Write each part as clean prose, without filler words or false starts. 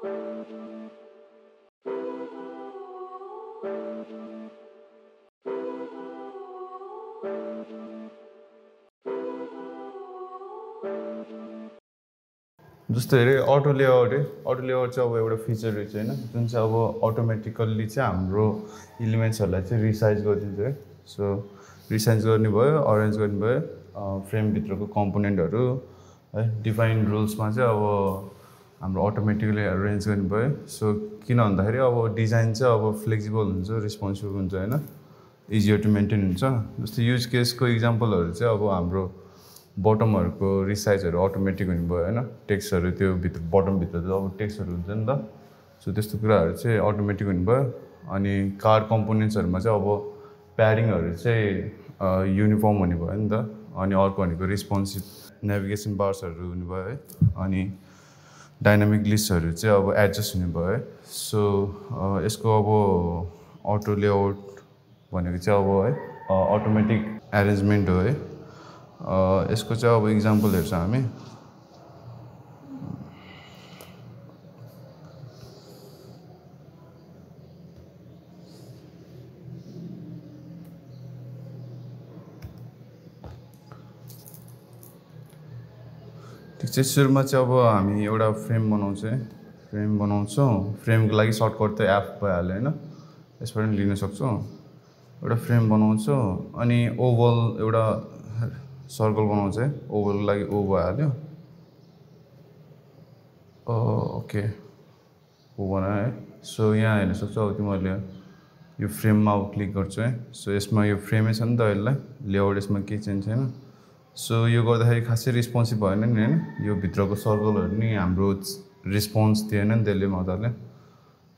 जस्तो हेरे auto layout चाहिँ अब एउटा फिचर रहेछ होइन, जुन चाहिँ अब अटोमेटिकल्ली चाहिँ हाम्रो इलिमेन्ट्सहरूलाई चाहिँ रिसाइज गरिदिन्छ है। सो रिसाइज गर्ने भयो, अरेन्ज गर्ने भयो फ्रेमभित्रको कम्पोनेन्टहरू है। डिफाइन रुल्समा चाहिँ अब हाम्रो अटोमेटिकली अरेन्ज गर्ने भयो। सो किन भन्दाखेरि अब डिजाइन चाहिँ अब फ्लेक्सिबल हुन्छ, रिस्पोन्सिबल हुन्छ होइन, इजियर टु मेन्टेन हुन्छ। जस्तो युज केसको इक्जाम्पलहरू चाहिँ अब हाम्रो बटमहरूको रिसाइजहरू अटोमेटिक हुने भयो होइन। टेक्स्टहरू त्यो भित्र बटमभित्र चाहिँ अब टेक्स्टहरू हुन्छ नि त, सो त्यस्तो कुराहरू चाहिँ अटोमेटिक हुने भयो। अनि कार कम्पोनेन्ट्सहरूमा चाहिँ अब प्याडिङहरू चाहिँ युनिफर्म हुने भयो नि त। अनि अर्को भनेको रिस्पोन्सिभ नेभिगेसन बार्सहरू हुने भयो है। अनि डाइनामिक लिस्टहरू चाहिँ अब एडजस्ट हुने भयो है। सो यसको अब अटो लेआउट भनेको चाहिँ अब है अटोमेटिक एरेन्जमेन्ट हो है। यसको चाहिँ अब इक्जाम्पल हेर्छौँ हामी। ठिक छ, सुरुमा चाहिँ अब हामी एउटा फ्रेम बनाउँछौँ। फ्रेमको लागि सर्टकट त एफ भइहाल्यो होइन, यसबाट पनि लिन सक्छौँ। एउटा फ्रेम बनाउँछौँ अनि ओभल एउटा सर्कल बनाउँछ है, ओभलको लागि ओ भइहाल्यो। ओके ओ बनायो है। सो यहाँ हेर्न सक्छौ अब तिमीहरूले यो फ्रेममा अब क्लिक गर्छु है। सो यसमा यो फ्रेमै छ नि त यसलाई, लेआउट यसमा केही चेन्ज छैन। सो यो गर्दाखेरि खासै रिस्पोन्सिभ भएन नि होइन, यो भित्रको सर्कलहरू नि हाम्रो रिस्पोन्स दिएन नि त्यसले मजाले।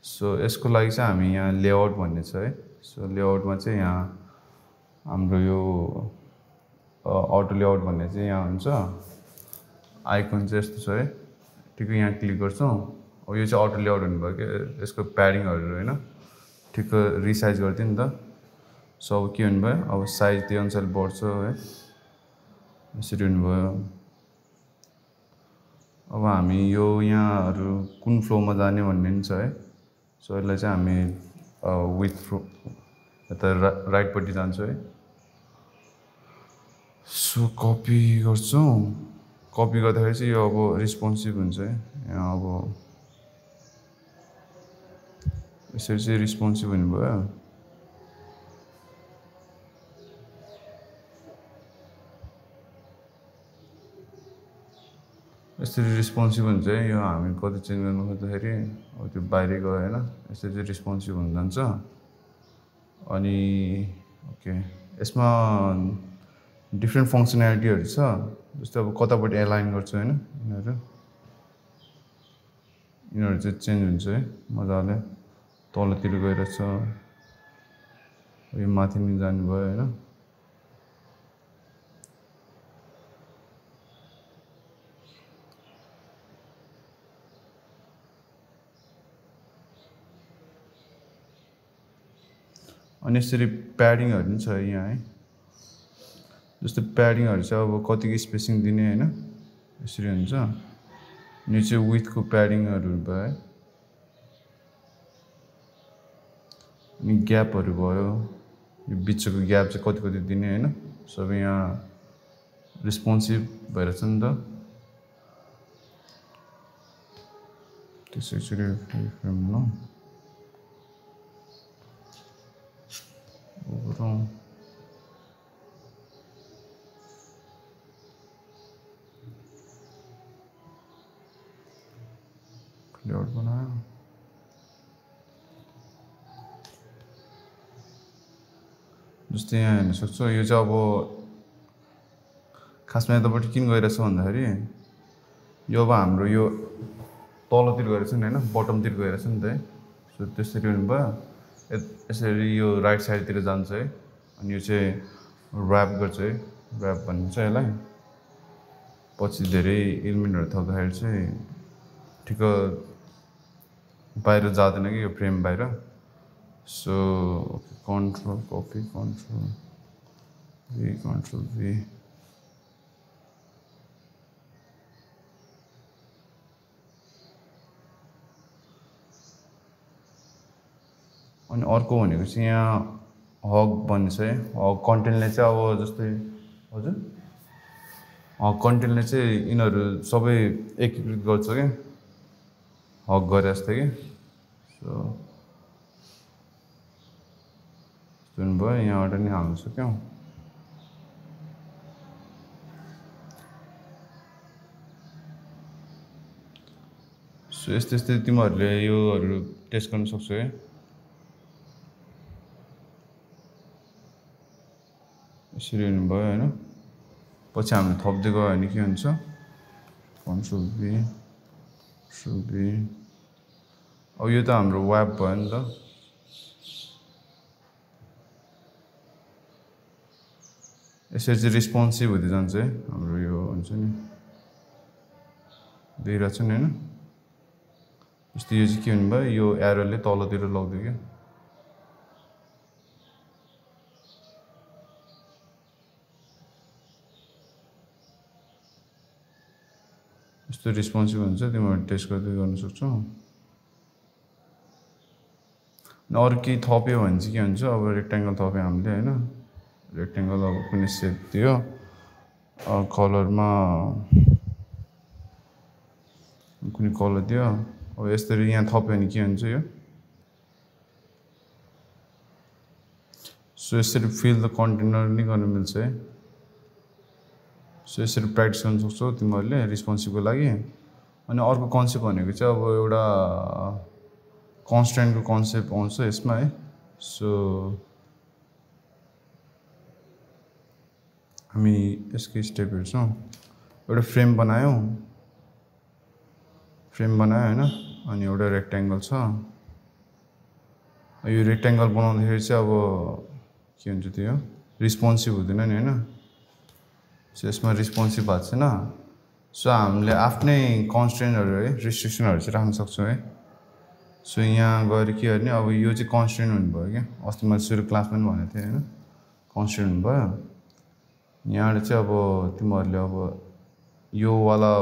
सो यसको लागि चाहिँ हामी यहाँ लेआउट भन्ने छ है। सो लेआउटमा चाहिँ यहाँ हाम्रो यो अटो लेआउट भन्ने चाहिँ यहाँ हुन्छ, आइकन चाहिँ यस्तो छ है। ठिकै यहाँ क्लिक गर्छौँ, अब यो चाहिँ अटो लेआउट हुनुभयो कि यसको प्याडिङहरू होइन ठिक रिसाइज गर्थ्यो नि त। सो अब के हुनुभयो, अब साइज त्यो अनुसारले बढ्छ है, यसरी हुनुभयो। अब हामी यो यहाँहरू कुन फ्लोमा जाने भन्ने पनि छ है। सो यसलाई चाहिँ हामी विथ फ्लो यता राइटपट्टि जान्छौँ है। सो कपी गर्छौँ, कपी गर्दाखेरि चाहिँ यो अब रिस्पोन्सिभ हुन्छ है। यहाँ अब यसरी चाहिँ रिस्पोन्सिभ हुनुभयो। यसरी रिस्पोन्सिभ हुन्छ है। यो हामी कति चेन्ज गर्नु खोज्दाखेरि अब त्यो बाहिरै गयो होइन, यसरी चाहिँ रिस्पोन्सिभ हुन जान्छ। अनि ओके यसमा डिफ्रेन्ट फङ्सनालिटीहरू छ, जस्तै अब कतापट्टि एलाइन गर्छु होइन, यिनीहरू चाहिँ चेन्ज हुन्छ है मजाले। तलतिर गइरहेछ, यो माथि नि जानुभयो होइन। अनि यसरी प्याडिङहरू पनि छ यहाँ है। जस्तो प्याडिङहरू चाहिँ अब कतिको स्पेसिङ दिने होइन, यसरी हुन्छ। यो चाहिँ विथको प्याडिङहरू भयो है। अनि ग्यापहरू भयो, यो बिचको ग्याप चाहिँ कति कति दिने होइन, सबै यहाँ रिस्पोन्सिभ भइरहेछ नि त। त्यसरी फ्रेम बनाऊ लेआउट बनायो। जस्तै यहाँ हेर्न सक्छौ, यो चाहिँ अब खासमा यतापट्टि किन गइरहेछ भन्दाखेरि यो अब हाम्रो यो तलतिर गइरहेछ नि होइन, बटमतिर गइरहेछ नि त है। सो त्यसरी हुनुभयो। यसरी यो राइट साइडतिर जान्छ है। अनि यो चाहिँ ऱ्याप गर्छ है, ऱ्याप भनिन्छ यसलाई। पछि धेरै इलिमेन्टहरू थप्दाखेरि चाहिँ ठिक बाहिर जाँदैन कि यो फ्रेम बाहिर। सो कन्ट्रोल कपी, कन्ट्रोल भी अनि अर्को भनेको चाहिँ यहाँ हग भन्ने छ है हग कन्टेन्टले चाहिँ अब जस्तै हजुर कन्टेन्टले चाहिँ यिनीहरू सबै एकीकृत गर्छ क्या हग गरे जस्तै कि सो सुन्नुभयो यहाँबाट नि हाल्नु सक्यौँ सो यस्तै यस्तै तिमीहरूले योहरू टेस्ट गर्न सक्छौ है यसरी हुनुभयो होइन पछि हामीले थप्दै गयो भने के हुन्छ कन्ट्रोल भी अब यो त हाम्रो वेब भयो नि त यसरी चाहिँ रेस्पोन्सिभ हुँदै जान्छ है हाम्रो यो हुन्छ नि देखिरहेको छ नि होइन जस्तै यो चाहिँ के हुनुभयो यो एरोले तलतिर लग्यो क्या यस्तो रेस्पोन्सिभ हुन्छ तिमीहरू टेस्ट गर्दै गर्न सक्छौ अरू केही थप्यो भने चाहिँ के हुन्छ अब रेक्ट्याङ्गल थप्यो हामीले होइन रेक्ट्याङ्गल अब कुनै सेप दियो कलरमा कुनै कलर दियो अब यसरी यहाँ थप्यो भने के हुन्छ यो सो यसरी फिल द कन्टेनर नि गर्न मिल्छ है सो यसरी प्र्याक्टिस गर्न सक्छौ तिमीहरूले रेस्पोन्सिभको लागि अनि अर्को कन्सेप्ट भनेको चाहिँ अब एउटा कन्स्ट्यान्टको कन्सेप्ट आउँछ यसमा है सो हामी यसकै स्टेप हेर्छौँ एउटा फ्रेम बनायो होइन अनि एउटा रेक्ट्याङ्गल छ यो रेक्ट्याङ्गल बनाउँदाखेरि चाहिँ अब के हुन्छ त्यो रेस्पोन्सिभ हुँदैन नि होइन सो यसमा रेस्पोन्सिभ भएको छैन सो हामीले आफ्नै कन्स्ट्रेन्टहरू है रिस्ट्रिक्सनहरू चाहिँ राख्न सक्छौँ है सो यहाँ गएर के गर्ने अब यो चाहिँ कन्स्ट्रेन्ट हुनुभयो क्या अस्ति मैले सुरु क्लासमा पनि भनेको थिएँ होइन कन्स्ट्रेन्ट हुनुभयो यहाँबाट चाहिँ अब तिमीहरूले अब योवाला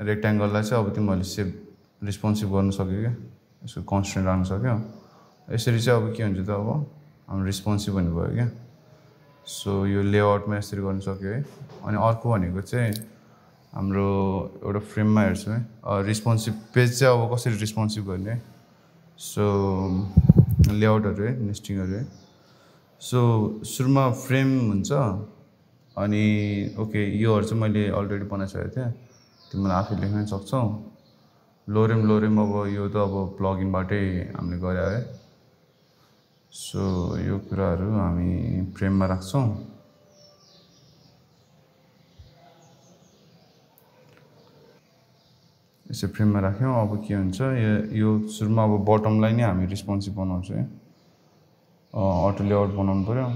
रेक्ट्याङ्गललाई चाहिँ अब तिमीहरूले सेप रेस्पोन्सिभ गर्न सक्यो क्या यसको कन्स्ट्रेन्ट राख्न सक्यो यसरी चाहिँ अब के हुन्छ त अब हाम्रो रेस्पोन्सिभ हुनुभयो क्या सो यो लेआउटमा यसरी गर्न सक्यो है अनि अर्को भनेको चाहिँ हाम्रो एउटा फ्रेममा हेर्छौँ है रेस्पोन्सिभ पेज चाहिँ अब कसरी रेस्पोन्सिभ गर्ने है सो लेआउटहरू है नेस्टिङहरू है सो सुरुमा फ्रेम हुन्छ अनि ओके योहरू चाहिँ मैले अलरेडी बनाइसकेको थिएँ तिमीलाई आफै लेख्न सक्छौ लोरेम अब यो त अब प्लगइनबाटै हामीले गरे है सो यो कुराहरू हामी फ्रेममा राख्छौँ यसो फ्रेममा राख्यौँ अब के हुन्छ यो सुरुमा अब बटमलाई नै हामी रेस्पोन्सिभ बनाउँछौँ है अटो लेआउट बनाउनु पऱ्यो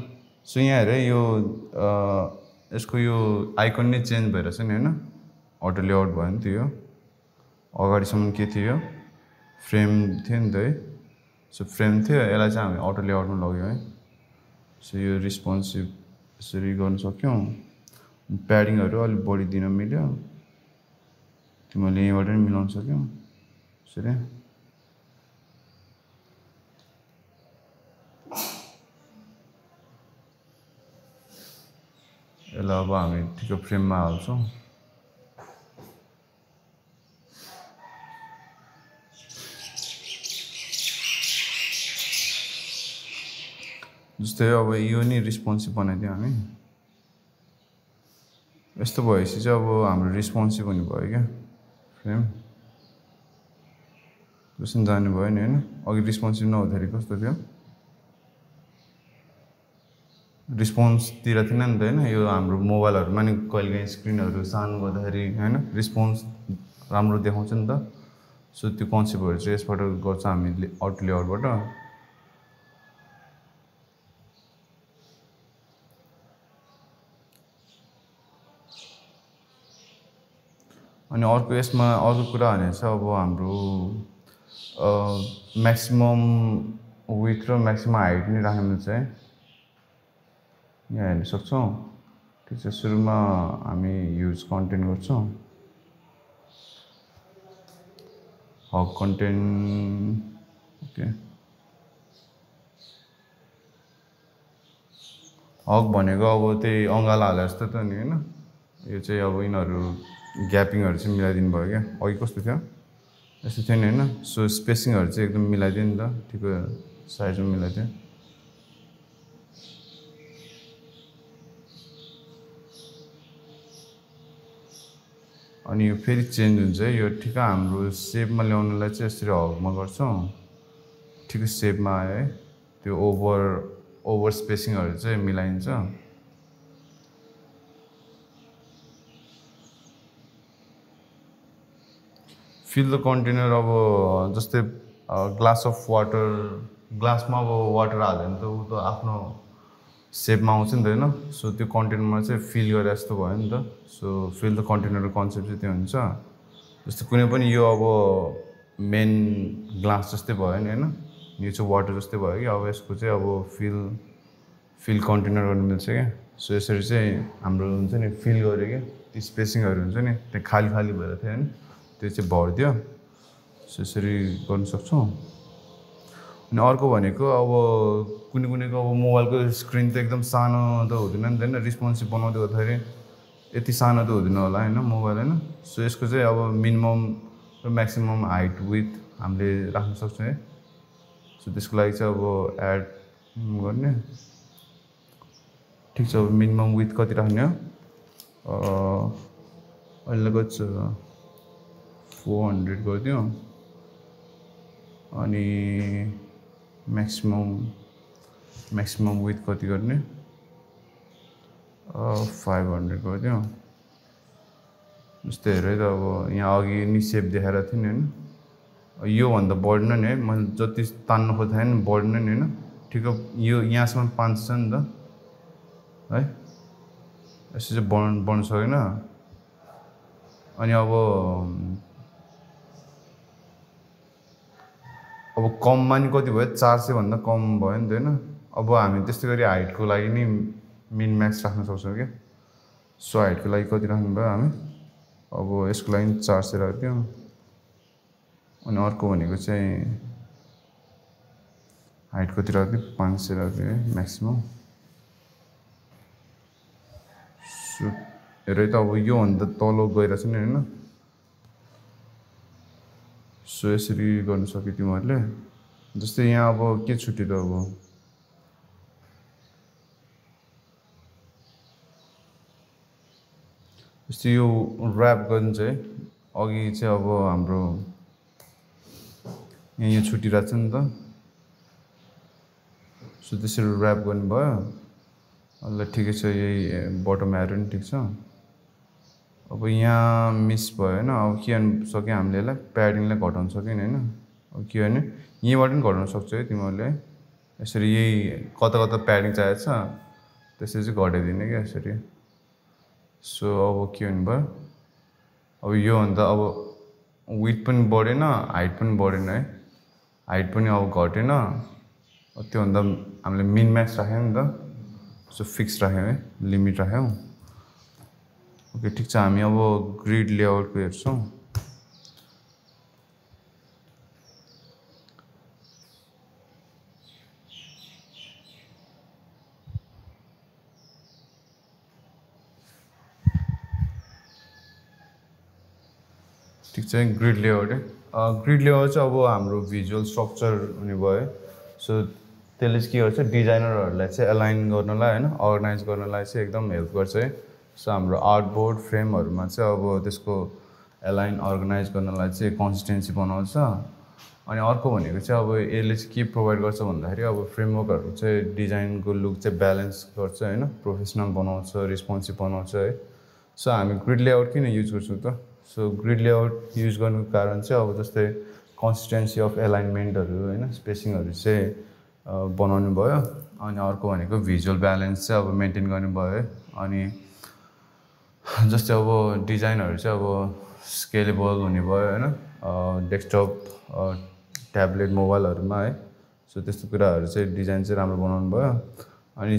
सो यहाँ हेर यो यसको यो आइकन नै चेन्ज भइरहेछ नि होइन अटो लेआउट भयो नि त्यो अगाडिसम्म के थियो फ्रेम थियो नि त है सो फ्रेम थियो यसलाई चाहिँ हामी अटो लेआउटमा लग्यौँ है सो यो रेस्पोन्सिभ यसरी गर्न सक्यौँ प्याडिङहरू अलिक बढी दिन मिल्यो तिमीहरूले यहीँबाट पनि मिलाउन सक्यौ यसरी यसलाई अब हामी ठिक फ्रेममा हाल्छौँ जस्तै अब यो नि रेस्पोन्सिभ बनाइदियो हामी यस्तो भएपछि चाहिँ अब हाम्रो रेस्पोन्सिभ हुने भयो क्या फ्रेम जस्तो जानु भयो नि होइन अघि रेस्पोन्सिभ नहुँदाखेरि कस्तो थियो रिस्पोन्सतिर थिएन नि त होइन यो हाम्रो मोबाइलहरूमा नि कहिलेकाहीँ स्क्रिनहरू सानो गर्दाखेरि होइन रिस्पोन्स राम्रो देखाउँछ नि त सो त्यो कन्सेप्टहरू चाहिँ यसबाट गर्छ हामीले अटो लेआउटबाट अनि अर्को यसमा अर्को कुरा भने चाहिँ अब हाम्रो म्याक्सिमम विथ र म्याक्सिमम हाइट नै राख्न मिल्छ है यहाँ हेर्न सक्छौँ ठिक छ सुरुमा हामी ह्युज कन्टेन्ट गर्छौँ हग कन्टेन्ट ओके हक भनेको अब त्यही अङ्गाला हाले जस्तो त नि होइन यो चाहिँ अब यिनीहरू ग्यापिङहरू चाहिँ मिलाइदिनु भयो क्या अघि कस्तो थियो यस्तो थियो नि होइन सो स्पेसिङहरू चाहिँ एकदम मिलाइदियो नि त ठिकै साइजमा मिलाइदियो अनि यो फेरि चेन्ज हुन्छ है यो ठिकै हाम्रो सेपमा ल्याउनुलाई चाहिँ यसरी हकमा गर्छौँ ठिकै सेपमा आयो है त्यो ओभर स्पेसिङहरू चाहिँ मिलाइन्छ फिल द कन्टेनर अब जस्तै ग्लास अफ वाटर ग्लासमा अब वाटर हाल्यो भने त ऊ त आफ्नो सेपमा आउँछ नि त होइन सो त्यो कन्टेनरमा चाहिँ फिल गरे जस्तो भयो नि त सो फिल द कन्टेनरको कन्सेप्ट चाहिँ त्यो हुन्छ जस्तो कुनै पनि यो अब मेन ग्लास जस्तै भयो नि होइन यो चाहिँ वाटर जस्तै भयो कि अब यसको चाहिँ अब फिल कन्टेनर गर्नु मिल्छ क्या सो यसरी चाहिँ हाम्रो हुन्छ नि फिल गऱ्यो क्या त्यो स्पेसिङहरू हुन्छ नि त्यो खाली खाली भएर थियो होइन त्यो चाहिँ भरिदियो सो यसरी गर्नु सक्छौँ अनि अर्को भनेको अब कुनैको अब मोबाइलको स्क्रिन त एकदम सानो त हुँदैन नि त होइन रेस्पोन्सिभ बनाउँदै गर्दाखेरि यति सानो त हुँदैन होला होइन मोबाइल होइन सो यसको चाहिँ अब मिनिमम र म्याक्सिमम हाइट विथ हामीले राख्न सक्छौँ है सो त्यसको लागि चाहिँ अब एड गर्ने ठिक छ अब मिनिमम विथ कति राख्ने हो अहिलेको 400 गरिदिउँ अनि म्याक्सिमम विथ कति गर्ने 500 गरिदिउँ जस्तै हेर त अब यहाँ अघि नि सेप देखाएर थियो नि होइन योभन्दा बढ्न नि है मैले जति तान्नु खोजेको नि बढ्न नि होइन ठिक यो यहाँसम्म 5 छ नि त है यसो चाहिँ बढ्नु सकेन अनि अब कममा नि कति भयो 400 भन्दा कम भयो नि त होइन अब हामी त्यस्तै गरी हाइटको लागि नि मिन म्याक्स राख्न सक्छौँ क्या सो हाइटको लागि कति राख्नु भयो हामी अब यसको लागि 400 राख्दियौँ अनि अर्को भनेको चाहिँ हाइट कति राख्दियो 500 राख्दियो है म्याक्सिमम सो हेर त अब योभन्दा तल गइरहेछ नि होइन सो यसरी गर्नु सक्यो तिमीहरूले जस्तै यहाँ अब के छुट्यो त अब जस्तै यो ऱ्याप गर्नु चाहिँ अघि चाहिँ अब हाम्रो यहाँ छुटिरहेको छ नि त सो त्यसरी ऱ्याप गर्नुभयो ल ठिकै छ यही बटम एरो नि ठिक छ अब यहाँ मिस भयो होइन अब के गर्नु सक्यो हामीले यसलाई प्याडिङलाई घटाउन सक्यो नि होइन अब के गर्ने यहीँबाट पनि घटाउन सक्छ है तिमीहरूले है यसरी यही कता कता प्याडिङ चाहिएको छ त्यसरी चाहिँ घटाइदिने क्या यसरी सो अब के भन्नुभयो अब योभन्दा अब विथ पनि बढेन हाइट पनि बढेन है हाइट पनि अब घटेन त्योभन्दा हामीले मिन म्याक्स राख्यौँ नि त सो फिक्स राख्यौँ है लिमिट राख्यौँ ओके ठिक छ हामी अब ग्रिड लेआउटको हेर्छौँ ठिक छ ग्रिड लेआउट है ग्रिड लेआउट चाहिँ अब हाम्रो भिजुअल स्ट्रक्चर हुने भयो सो त्यसले चाहिँ के गर्छ डिजाइनरहरूलाई चाहिँ एलाइन गर्नलाई होइन अर्गनाइज गर्नलाई चाहिँ एकदम हेल्प गर्छ है सो हाम्रो आर्टबोर्ड फ्रेमहरूमा चाहिँ अब त्यसको एलाइन अर्गनाइज गर्नलाई चाहिँ कन्सिस्टेन्सी बनाउँछ अनि अर्को भनेको चाहिँ अब यसले चाहिँ के प्रोभाइड गर्छ भन्दाखेरि अब फ्रेमवर्कहरू चाहिँ डिजाइनको लुक चाहिँ ब्यालेन्स गर्छ होइन प्रोफेसनल बनाउँछ रेस्पोन्सिभ बनाउँछ है सो हामी ग्रिड लेआउट किन युज गर्छौँ त सो ग्रिड लेआउट युज गर्नुको कारण चाहिँ अब जस्तै कन्सिस्टेन्सी अफ एलाइनमेन्टहरू होइन स्पेसिङहरू चाहिँ बनाउनु भयो अनि अर्को भनेको भिजुअल ब्यालेन्स चाहिँ अब मेन्टेन गर्नु भयो है अनि जस्तै अब डिजाइनहरू चाहिँ अब स्केलेबल हुने भयो होइन डेस्कटप ट्याब्लेट मोबाइलहरूमा है सो त्यस्तो कुराहरू चाहिँ डिजाइन चाहिँ राम्रो बनाउनु भयो अनि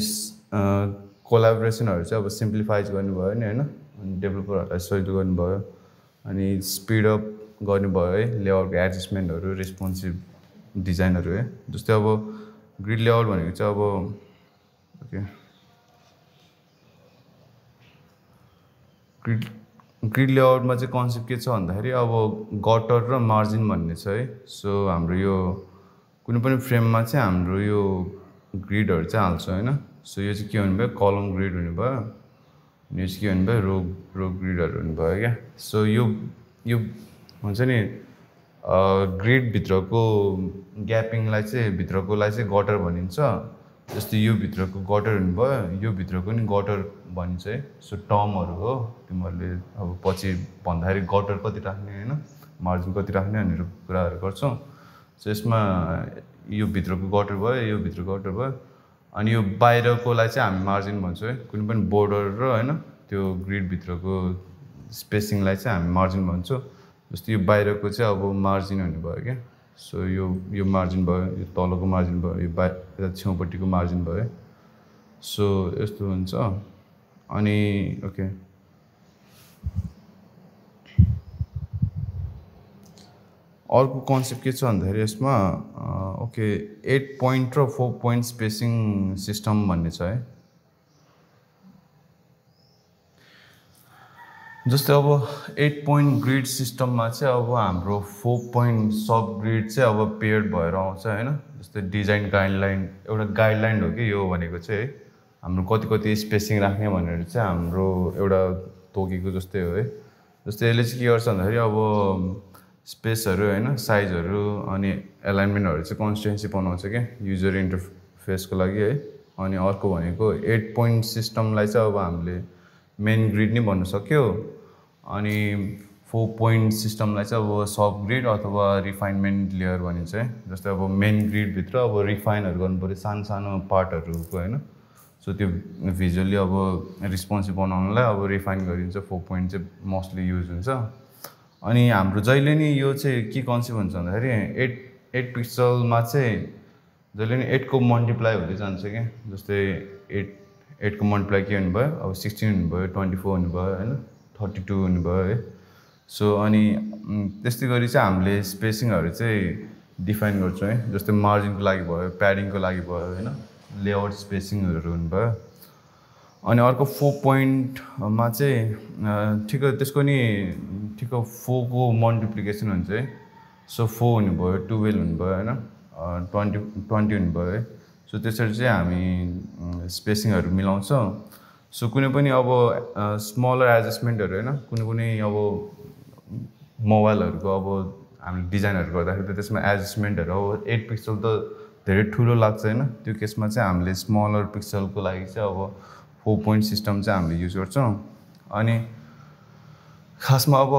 कोलाबोरेसनहरू चाहिँ अब सिम्प्लिफाइज गर्नुभयो नि होइन अनि डेभलपरहरूलाई सजिलो गर्नुभयो अनि स्पिडअप गर्नुभयो है लेआउटको एडजस्टमेन्टहरू रेस्पोन्सिभ डिजाइनहरू है जस्तै अब ग्रिड लेआउट भनेको चाहिँ अब ओके ग्रिड ग्रिड लेआउटमा चाहिँ कन्सेप्ट के छ भन्दाखेरि अब गटर र मार्जिन भन्ने छ है। सो हाम्रो यो कुनै पनि फ्रेममा चाहिँ हाम्रो यो ग्रिडहरू चाहिँ हाल्छ होइन। सो यो चाहिँ के हुने भयो, कलम ग्रिड हुने भयो, यो चाहिँ के हुने भयो, रो ग्रिडहरू हुने भयो क्या। सो यो हुन्छ नि ग्रिडभित्रको ग्यापिङलाई चाहिँ भित्रकोलाई चाहिँ गटर भनिन्छ। जस्तै यो भित्रको गटर हुने भयो, यो भित्रको नि गटर भनिन्छ है। सो टर्महरू हो, तिमीहरूले अब पछि भन्दाखेरि गटर कति राख्ने होइन, मार्जिन कति राख्ने भनेर कुराहरू गर्छौँ। सो यसमा यो भित्रको गटर भयो, यो भित्रको गटर भयो, अनि यो बाहिरकोलाई चाहिँ हामी मार्जिन भन्छौँ है। कुनै पनि बोर्डर र होइन त्यो ग्रिडभित्रको स्पेसिङलाई चाहिँ हामी मार्जिन भन्छौँ। जस्तै यो बाहिरको चाहिँ अब मार्जिन हुने भयो क्या। सो यो मार्जिन भयो, यो तलको मार्जिन भयो, यो यता छेउपट्टिको मार्जिन भयो। सो यस्तो हुन्छ। अनि ओके, अर्को कन्सेप्ट के छ भन्दाखेरि यसमा ओके 8 पोइन्ट र 4 पोइन्ट स्पेसिङ सिस्टम भन्ने छ है। जस्तै अब 8 पोइन्ट ग्रिड सिस्टममा चाहिँ अब हाम्रो 4 पोइन्ट सब ग्रिड चाहिँ अब पेयर्ड भएर आउँछ होइन। जस्तै डिजाइन गाइडलाइन, एउटा गाइडलाइन हो कि यो भनेको चाहिँ है, हाम्रो कति स्पेसिङ राख्ने भनेर चाहिँ हाम्रो एउटा तोकेको जस्तै हो है। जस्तै यसले चाहिँ के गर्छ भन्दाखेरि अब स्पेसहरू होइन, साइजहरू अनि एलाइनमेन्टहरू चाहिँ कन्सिस्टेन्सी बनाउँछ क्या युजर इन्टरफेसको लागि है। अनि अर्को भनेको 8 पोइन्ट सिस्टमलाई चाहिँ अब हामीले मेन ग्रिड नै भन्न सक्यो। अनि 4 पोइन्ट सिस्टमलाई चाहिँ अब सब ग्रिड अथवा रिफाइनमेन्ट लेयर भनिन्छ है। जस्तै अब मेन ग्रिडभित्र अब रिफाइनहरू गर्नु पऱ्यो सानो सानो पार्टहरूको होइन। सो त्यो भिजुअली अब रिस्पोन्सिभ बनाउनलाई अब रिफाइन गरिन्छ। 4 पोइन्ट चाहिँ मोस्टली युज हुन्छ। अनि हाम्रो जहिले नि यो चाहिँ के कन्सेप्ट हुन्छ भन्दाखेरि 8 पिक्सलमा चाहिँ जहिले नि 8 को मल्टिप्लाई हुँदै जान्छ क्या। जस्तै 8 को मल्टिप्लाई के हुने भयो, अब 16 हुने भयो, 24 हुने भयो होइन, 32 हुने भयो है। सो अनि त्यस्तै गरी चाहिँ हामीले स्पेसिङहरू चाहिँ डिफाइन गर्छौँ है। जस्तै मार्जिनको लागि भयो, प्याडिङको लागि भयो होइन, लेआउट स्पेसिङहरू हुने भयो। अनि अर्को 4 पोइन्टमा चाहिँ ठिक त्यसको नि ठिक 4 को मल्टिप्लिकेसन हुन्छ है। सो 4 हुने भयो, 12 हुने भयो होइन, 20 हुने भयो है। सो त्यसरी चाहिँ हामी स्पेसिङहरू मिलाउँछौँ। सो कुनै पनि अब स्मलर एडजस्टमेन्टहरू होइन, कुनै अब मोबाइलहरूको अब हामीले डिजाइनहरू गर्दाखेरि त त्यसमा एडजस्टमेन्टहरू अब 8 पिक्सल त धेरै ठुलो लाग्छ होइन। त्यो केसमा चाहिँ हामीले स्मलर पिक्सलको लागि चाहिँ अब 4 पोइन्ट सिस्टम चाहिँ हामीले युज गर्छौँ। अनि खासमा अब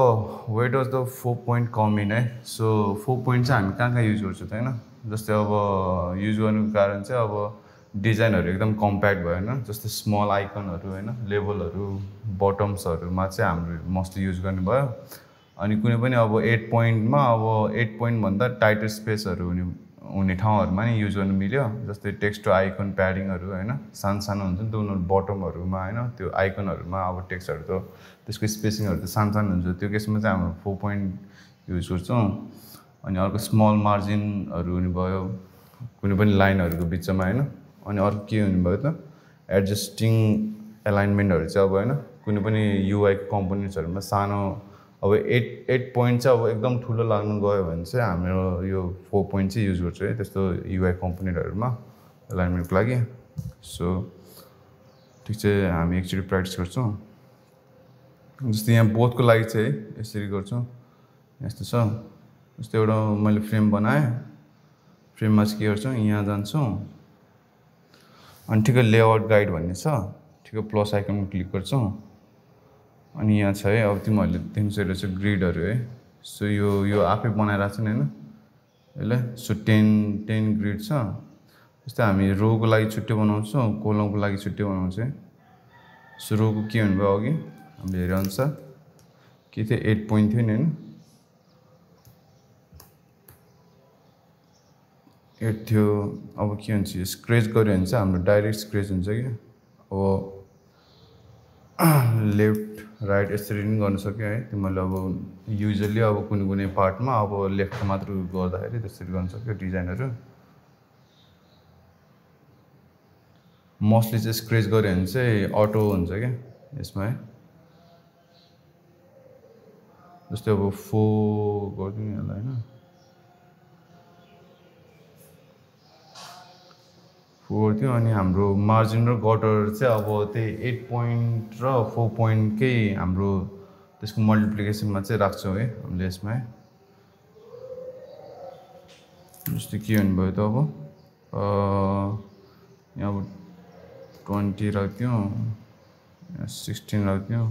where does the 4 point come in है। सो 4 पोइन्ट चाहिँ हामी कहाँ युज गर्छौँ त होइन। जस्तै अब युज गर्नुको कारण चाहिँ अब डिजाइनहरू एकदम कम्प्याक्ट भयो होइन। जस्तै स्मल आइकनहरू होइन, लेभलहरू, बटम्सहरूमा चाहिँ हाम्रो मोस्टली युज गर्ने भयो। अनि कुनै पनि अब 8 पोइन्टमा अब 8 पोइन्टभन्दा टाइटर स्पेसहरू हुने ठाउँहरूमा नि युज गर्नु मिल्यो। जस्तै टेक्स्ट टु आइकन प्याडिङहरू होइन, सानो हुन्छ नि त उनीहरू बटमहरूमा होइन, त्यो आइकनहरूमा अब टेक्स्टहरू त त्यसको स्पेसिङहरू त सानो हुन्छ। त्यो केसमा चाहिँ हाम्रो 4 पोइन्ट युज गर्छौँ। अनि अर्को स्मल मार्जिनहरू हुने भयो कुनै पनि लाइनहरूको बिचमा होइन। अनि अर्को के हुने भयो त एडजस्टिङ एलाइनमेन्टहरू चाहिँ अब होइन, कुनै पनि युआई कम्पोनेन्ट्सहरूमा सानो अब 8 पोइन्ट चाहिँ अब एकदम ठुलो लाग्नु गयो भने चाहिँ हाम्रो यो 4 पोइन्ट चाहिँ युज गर्छ है त्यस्तो युआई कम्पोनेन्टहरूमा एलाइनमेन्टको लागि। सो ठिक चाहिँ हामी एकचोटि प्र्याक्टिस गर्छौँ। जस्तै यहाँ बोथको लागि चाहिँ यसरी गर्छौँ, यस्तो छ। जस्तै एउटा मैले फ्रेम बनाएँ, फ्रेममा चाहिँ के गर्छौँ, यहाँ जान्छौँ अनि ठिकै लेआउट गाइड भन्ने छ, ठिकै प्लस आइकनमा क्लिक गर्छौँ। अनि यहाँ छ है, अब तिमीहरूले देख्न सक्छ ग्रिडहरू है। सो यो आफै बनाइरहेको छ नि होइन यसले। सो 10 ग्रिड छ। जस्तै हामी रोको लागि छुट्टै बनाउँछौँ, कोलमको लागि छुट्टै बनाउँछ है। सो रोको के हुने भयो अघि हामीले हेरेअनुसार के थियो 8 पोइन्ट थियो नि होइन, 8 थियो। अब के हुन्छ यो स्क्रेच गऱ्यो भने चाहिँ हाम्रो डाइरेक्ट स्क्रेच हुन्छ कि। अब लेफ्ट राइट यसरी पनि गर्न सक्यो है तिमीहरूले। अब युजली अब कुनै पार्टमा अब लेफ्ट मात्र गर्दाखेरि त्यसरी गर्न सक्यो डिजाइनहरू। मोस्टली चाहिँ स्क्रेच गऱ्यो भने चाहिँ अटो हुन्छ क्या यसमा है। जस्तै अब 4 गरिदिनु होला होइन, 4 थियो। अनि हाम्रो मार्जिन र गटर चाहिँ अब त्यही 8 पोइन्ट र 4 पोइन्टकै हाम्रो त्यसको मल्टिप्लिकेसनमा चाहिँ राख्छौँ है हामीले यसमा है। जस्तै के भन्नुभयो त अब यहाँ अब 20 राख्थ्यौँ, 16 राख्थ्यौँ,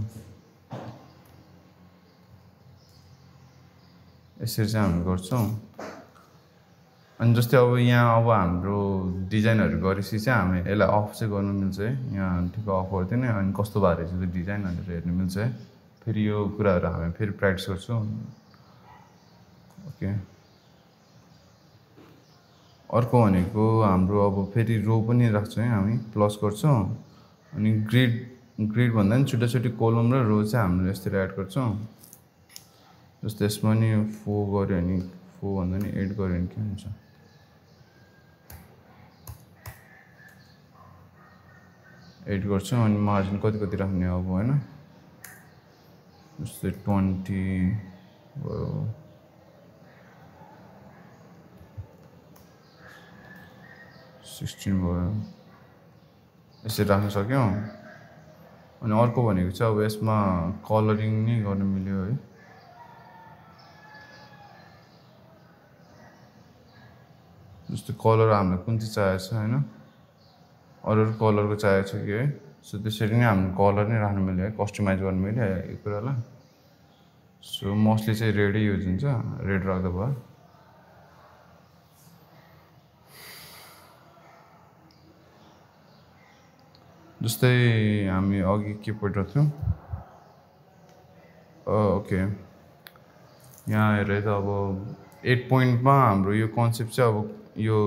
यसरी चाहिँ हामी गर्छौँ। अनि जस्तै अब यहाँ अब हाम्रो डिजाइनहरू गरेपछि चाहिँ हामी यसलाई अफ चाहिँ गर्नु मिल्छ है, यहाँ ठिक अफ गरिदियो नि, अनि कस्तो भएर चाहिँ त्यो डिजाइन भनेर हेर्नु मिल्छ है। फेरि यो कुराहरू हामी फेरि प्र्याक्टिस गर्छौँ। ओके, अर्को भनेको हाम्रो अब फेरि रो पनि राख्छौँ है, हामी प्लस गर्छौँ। अनि ग्रिड भन्दा पनि छुट्टा छुट्टी कोलम र रो चाहिँ हामीले यसरी एड गर्छौँ। जस्तै यसमा नि 4 गऱ्यो भने 4 भन्दा नि 8 गऱ्यो भने के हुन्छ, एड गर्छौँ। अनि मार्जिन कति कति राख्ने अब होइन, जस्तै 20 भयो, 16 भयो, यसरी राख्न सक्यौँ। अनि अर्को भनेको चाहिँ अब यसमा कलरिङ नै गर्न मिल्यो है। जस्तो कलर हामीलाई कुन चाहिँ चाहिएको छ होइन, अरू कलरको चाहिएको छ कि है, सो त्यसरी नै हामीले कलर नै राख्नु मिल्यो है, कस्टमाइज गर्नु मिल्यो यो कुरालाई। सो मोस्टली चाहिँ रेडै युज हुन्छ, रेड राख्दा भयो। जस्तै हामी अघि के पढेको थियौँ, ओके यहाँ हेरेँ त अब 8 पोइन्टमा हाम्रो यो कन्सेप्ट चाहिँ अब यो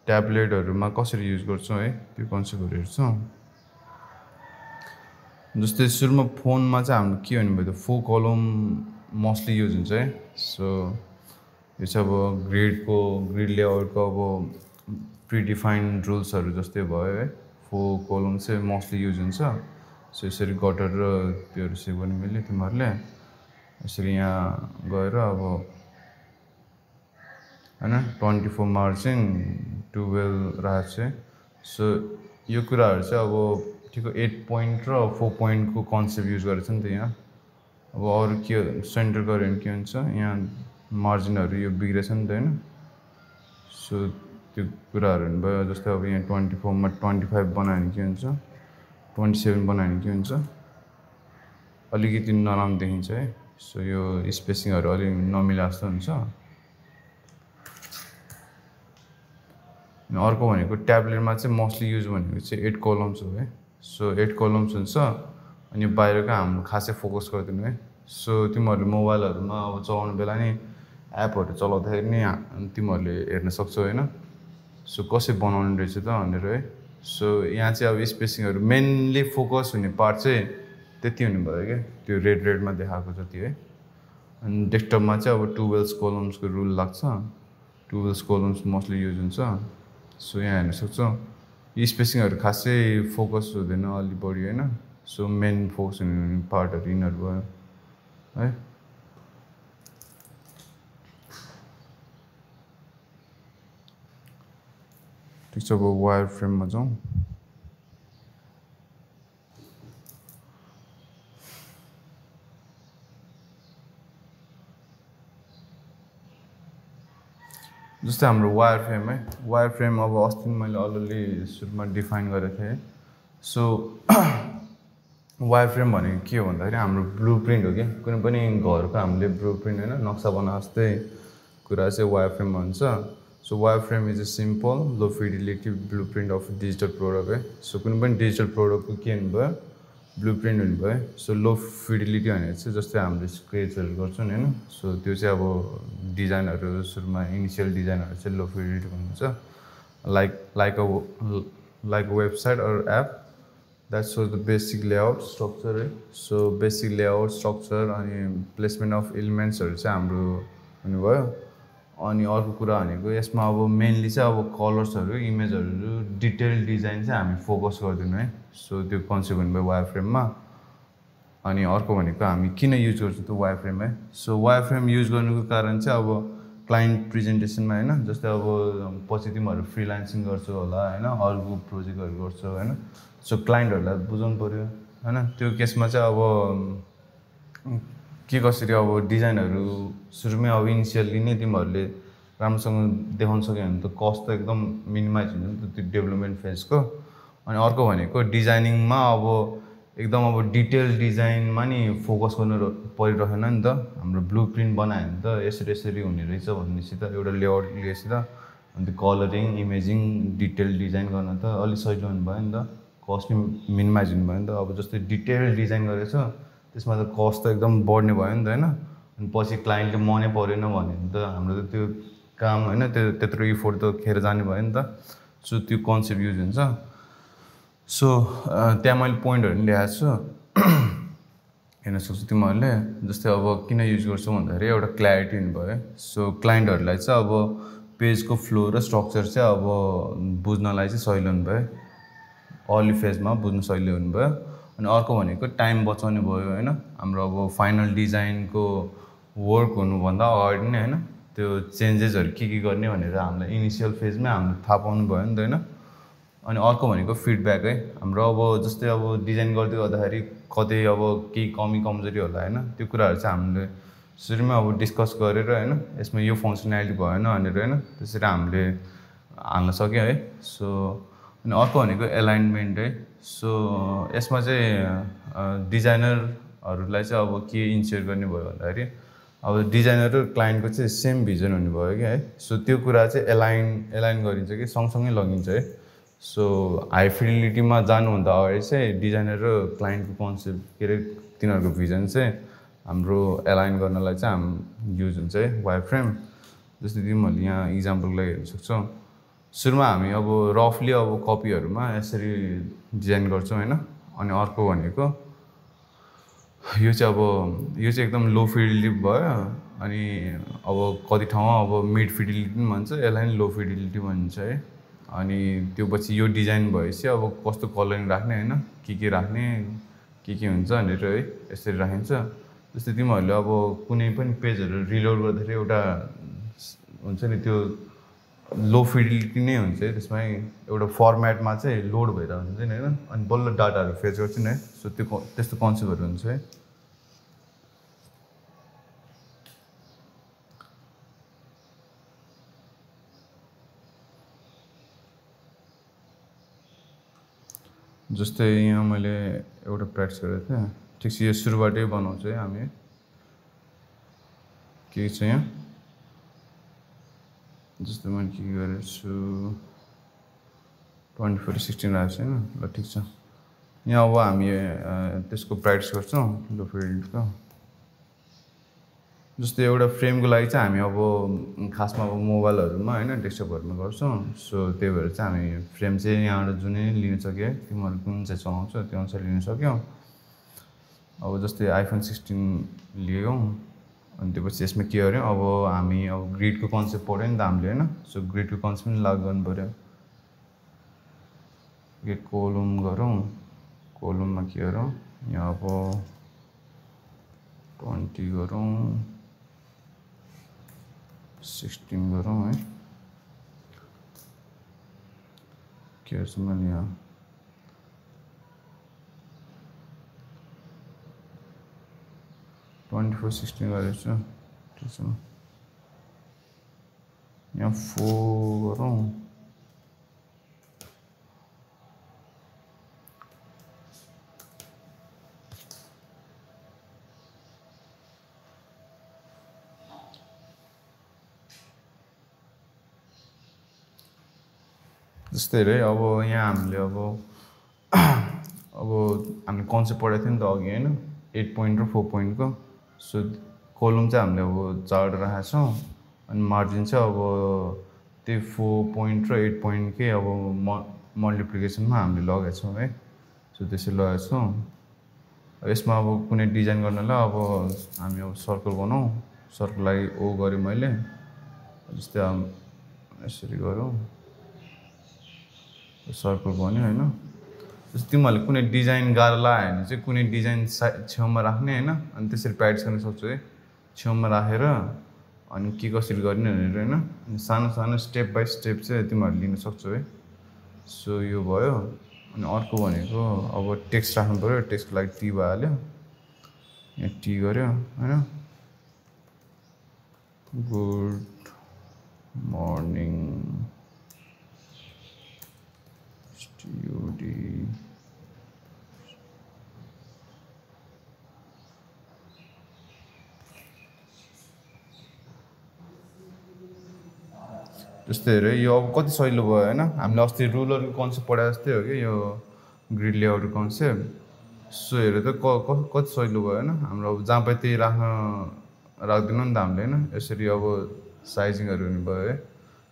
ट्याब्लेटहरूमा कसरी युज गर्छौँ है, त्यो कन्सेप्टहरू हेर्छौँ। जस्तै सुरुमा फोनमा चाहिँ हाम्रो के भन्नुभयो त 4 कलम मोस्टली युज हुन्छ है। सो यो चाहिँ अब ग्रिड लेआउटको अब प्रिडिफाइन्ड रुल्सहरू जस्तै भयो है। 4 कलम चाहिँ मोस्टली युज हुन्छ। सो यसरी गटर र त्योहरू सेभ गर्नु मिल्यो तिमीहरूले। यसरी यहाँ गएर अब होइन 24 मार्जिन 12 राखेको छ। सो यो कुराहरू चाहिँ अब ठिक 8 पोइन्ट र 4 पोइन्टको कन्सेप्ट युज गरेको छ नि त यहाँ। अब अरू के सेन्टर गऱ्यो भने के हुन्छ, यहाँ मार्जिनहरू यो बिग्रेछ नि त होइन। सो त्यो कुराहरू भयो। जस्तै अब यहाँ 24 मा 25 बनायो भने के हुन्छ, 27 बनायो भने के हुन्छ, अलिकति नराम्रो देखिन्छ है। सो यो स्पेसिङहरू अलिक नमिला जस्तो हुन्छ। अर्को भनेको ट्याब्लेटमा चाहिँ मोस्टली युज भनेको चाहिँ 8 कलम्स हो है। सो 8 कलम्स हुन्छ। अनि बाहिरको हाम्रो खासै फोकस गरिदिनु है। सो तिमीहरूले मोबाइलहरूमा अब चलाउने बेला नि एपहरू चलाउँदाखेरि नि तिमीहरूले हेर्न सक्छौ होइन। सो कसरी बनाउनु रहेछ त भनेर है। सो यहाँ चाहिँ अब स्पेसिङहरू मेनली फोकस हुने पार्ट चाहिँ त्यति हुने भयो क्या, त्यो रेडमा देखाएको जति है। अनि डेस्कटपमा चाहिँ अब 12 कलम्सको रुल लाग्छ। 12 कलम्स मोस्टली युज हुन्छ। सो यहाँ हेर्न सक्छौँ यी स्पेसिङहरू खासै फोकस हुँदैन अलि बढी होइन। सो मेन फोकस हुने पार्टहरू यिनीहरू भयो है। ठिक छ, अब वायर फ्रेममा जाउँ। जस्तै हाम्रो वायर फ्रेम है। वायर फ्रेम अब अस्ति मैले अलरेडी सुरुमा डिफाइन गरेको थिएँ। सो वायर फ्रेम भनेको के हो भन्दाखेरि हाम्रो ब्लु प्रिन्ट हो कि, कुनै पनि घरको हामीले ब्लु प्रिन्ट होइन नक्सा बनाए जस्तै कुरा चाहिँ वायर फ्रेम भन्छ। So wire frame is a simple low fidelity blue print of digital product है। सो कुनै पनि डिजिटल प्रोडक्टको के हुनुभयो, ब्लु प्रिन्ट हुनुभयो। सो लो फिडिलिटी भनेको चाहिँ जस्तै हामीले स्केचहरू गर्छौँ नि होइन। सो त्यो चाहिँ अब डिजाइनहरू सुरुमा इनिसियल डिजाइनहरू चाहिँ लो फिडिलिटी भन्नुहुन्छ। Like a website or app that shows the basic layout structure है। सो बेसिक लेआउट स्ट्रक्चर अनि प्लेसमेन्ट अफ एलिमेन्ट्सहरू चाहिँ हाम्रो हुनुभयो। अनि अर्को कुरा भनेको यसमा अब मेनली चाहिँ अब कलर्सहरू इमेजहरू डिटेल डिजाइन चाहिँ हामी फोकस गर्दैनौँ है। सो त्यो कन्सेप्ट हुनुभयो वायर फ्रेममा। अनि अर्को भनेको हामी किन युज गर्छौँ त्यो वायरफ्रेम है। सो वायरफ्रेम युज गर्नुको कारण चाहिँ अब क्लाइन्ट प्रेजेन्टेसनमा होइन, जस्तै अब पछि तिमीहरू फ्रिलान्सिङ गर्छौ होला होइन, अरूको प्रोजेक्टहरू गर्छौ होइन, सो क्लाइन्टहरूलाई बुझाउनु पऱ्यो होइन। त्यो केसमा चाहिँ अब के कसरी अब डिजाइनहरू सुरुमै अब इनिसियल्ली नै तिमीहरूले राम्रोसँग देखाउन सक्यो भने त कस्ट त एकदम मिनिमाइज हुन्छ नि त त्यो डेभलपमेन्ट फेजको। अनि अर्को भनेको डिजाइनिङमा अब एकदम अब डिटेल डिजाइनमा नि फोकस गर्नु परिरहेन नि त। हाम्रो ब्लु प्रिन्ट बनायो भने त यसरी यसरी हुने रहेछ भनेपछि त एउटा लेआउट लिएपछि त अन्त कलरिङ इमेजिङ डिटेल डिजाइन गर्न त अलिक सजिलो हुनुभयो नि त, कस्ट नि मिनिमाइज हुनुभयो नि त। अब जस्तै डिटेल डिजाइन गरेछ त्यसमा त कस्ट त एकदम बढ्ने भयो नि त होइन। अनि पछि क्लाइन्टले मनै परेन भने त हाम्रो त त्यो काम होइन त्यो त्यत्रो इफोर्ट त खेर जाने भयो नि त। सो त्यो कन्सेप्ट युज हुन्छ। सो त्यहाँ मैले पोइन्टहरू पनि ल्याएको छु हेर्न सक्छु तिमीहरूले। जस्तै अब किन युज गर्छौ भन्दाखेरि एउटा क्ल्यारिटी हुनुभयो है। सो क्लाइन्टहरूलाई चाहिँ अब पेजको फ्लो र स्ट्रक्चर चाहिँ अब बुझ्नलाई चाहिँ सजिलो हुनुभयो, अर्ली फेजमा बुझ्नु सजिलो हुनुभयो। अनि अर्को भनेको टाइम बचाउने भयो होइन। हाम्रो अब फाइनल डिजाइनको वर्क हुनुभन्दा अगाडि नै होइन त्यो चेन्जेसहरू के गर्ने भनेर हामीलाई इनिसियल फेजमै हामीले थाहा पाउनु भयो नि त होइन। अनि अर्को भनेको फिडब्याक है। हाम्रो अब जस्तै अब डिजाइन गर्दै गर्दाखेरि कतै अब केही कमी कमजोरी होला होइन, त्यो कुराहरू चाहिँ हामीले सुरुमै अब डिस्कस गरेर होइन यसमा यो फङ्सनालिटी भएन भनेर होइन त्यसरी हामीले हाल्न सक्यो है। सो अनि अर्को भनेको एलाइनमेन्ट है। सो यसमा चाहिँ डिजाइनरहरूलाई चाहिँ अब के इन्स्योर गर्ने भयो भन्दाखेरि अब डिजाइनर र क्लाइन्टको चाहिँ सेम भिजन हुने भयो कि है। सो त्यो कुरा चाहिँ एलाइन गरिन्छ कि सँगसँगै लगिन्छ है। सो हाई फिडिलिटीमा जानुभन्दा अगाडि चाहिँ डिजाइनर र क्लाइन्टको कन्सेप्ट के अरे तिनीहरूको भिजन चाहिँ हाम्रो एलाइन गर्नलाई चाहिँ युज हुन्छ है वायरफ्रेम। जस्तै तिमीहरूले यहाँ इक्जाम्पलको लागि हेर्न सक्छौ। सुरुमा हामी अब रफली अब कपीहरूमा यसरी डिजाइन गर्छौँ होइन। अनि अर्को भनेको यो चाहिँ एकदम लो फिडिलिटी भयो। अनि अब कति ठाउँमा अब मिड फिडिलिटी पनि भन्छ, यसलाई नि लो फिडिलिटी भन्छ है। अनि त्यो पछि यो डिजाइन भएपछि अब कस्तो कलरिङ राख्ने होइन के राख्ने के हुन्छ भनेर है यसरी राखिन्छ। जस्तै तिमीहरूले अब कुनै पनि पेजहरू रिलोड गर्दाखेरि एउटा हुन्छ नि त्यो लो फिडिलिटी नै हुन्छ है, त्यसमा एउटा फर्मेटमा चाहिँ लोड भएर हुन्छ नि होइन। अनि बल्ल डाटाहरू फेच गर्छ नि है। सो त्यो त्यस्तो कन्सेप्टहरू हुन्छ है। जस्तै यहाँ मैले एउटा प्र्याक्टिस गरेको थिएँ, ठिक छ यो सुरुबाटै बनाउँछु है हामी। के छ यहाँ जस्तै मैले के गरेको छु 24:16 राखेको छैन ल ठिक छ। यहाँ अब हामी त्यसको प्र्याक्टिस गर्छौँ लो फिडिलिटीको। जस्तै एउटा फ्रेमको लागि चाहिँ हामी अब खासमा अब मोबाइलहरूमा होइन डेस्कटपहरूमा गर्छौँ। सो त्यही भएर चाहिँ हामी फ्रेम चाहिँ यहाँबाट जुनै लिन सक्यो है, तिमीहरू कुन चाहिँ चलाउँछ त्यो अनुसार लिन सक्यौ। अब जस्तै iPhone 16 लियौँ अनि त्यो पछि यसमा के गर्यौँ अब हामी अब ग्रिडको कन्सेप्ट पढ्यो नि त हामीले होइन। सो ग्रिडको कन्सेप्ट पनि लागु गर्नु पऱ्यो। ग्रिड कोलम गरौँ, कोलममा के गरौँ यहाँ अब 20 गरौँ 16 गरौँ है। के गर्छु मैले यहाँ 24:16 गरेको छु ठिक छ। यहाँ 4 गरौँ जस्तै रे। अब यहाँ हामीले अब हामीले कन्सेप्ट पढाएको थियो नि त अघि होइन 8 पोइन्ट र 4 पोइन्टको। सो कोलम चाहिँ हामीले अब 4 राखेको छौँ अनि मार्जिन चाहिँ अब त्यही 4 पोइन्ट र 8 पोइन्टकै अब मल्टिप्लिकेसनमा हामीले लगाएको छौँ है। सो त्यसरी लगाएको छौँ। यसमा अब कुनै डिजाइन गर्नलाई अब हामी अब सर्कल बनाऊँ, सर्कल लागि ओ गरेँ मैले। जस्तै अब यसरी गरौँ सर्कल बन्यो होइन। जस्तो तिमीहरूले कुनै डिजाइन गाह्रो लगायो भने चाहिँ कुनै डिजाइन छेउमा राख्ने होइन अनि त्यसरी प्र्याक्टिस गर्न सक्छौ है छेउमा राखेर अनि के कसरी गर्ने भनेर होइन अनि सानो सानो स्टेप बाई स्टेप चाहिँ तिमीहरूले लिन सक्छौ है सो यो भयो अनि अर्को भनेको अब टेक्स्ट राख्नु पऱ्यो टेक्स्टको लागि टी भइहाल्यो यहाँ टी गऱ्यो होइन गुड मर्निङ स्टुडी जस्तै हेऱ्यो यो अब कति सजिलो भयो होइन हामीले अस्ति रुलरको कन्सेप्ट पढाए जस्तै हो कि यो ग्रिड लेआउट कन्सेप्ट सो हेरेर त कति सजिलो भयो होइन हाम्रो अब जहाँ पायो त्यही राख्दैनौँ नि त हामीले होइन यसरी अब साइजिङहरू हुने भयो है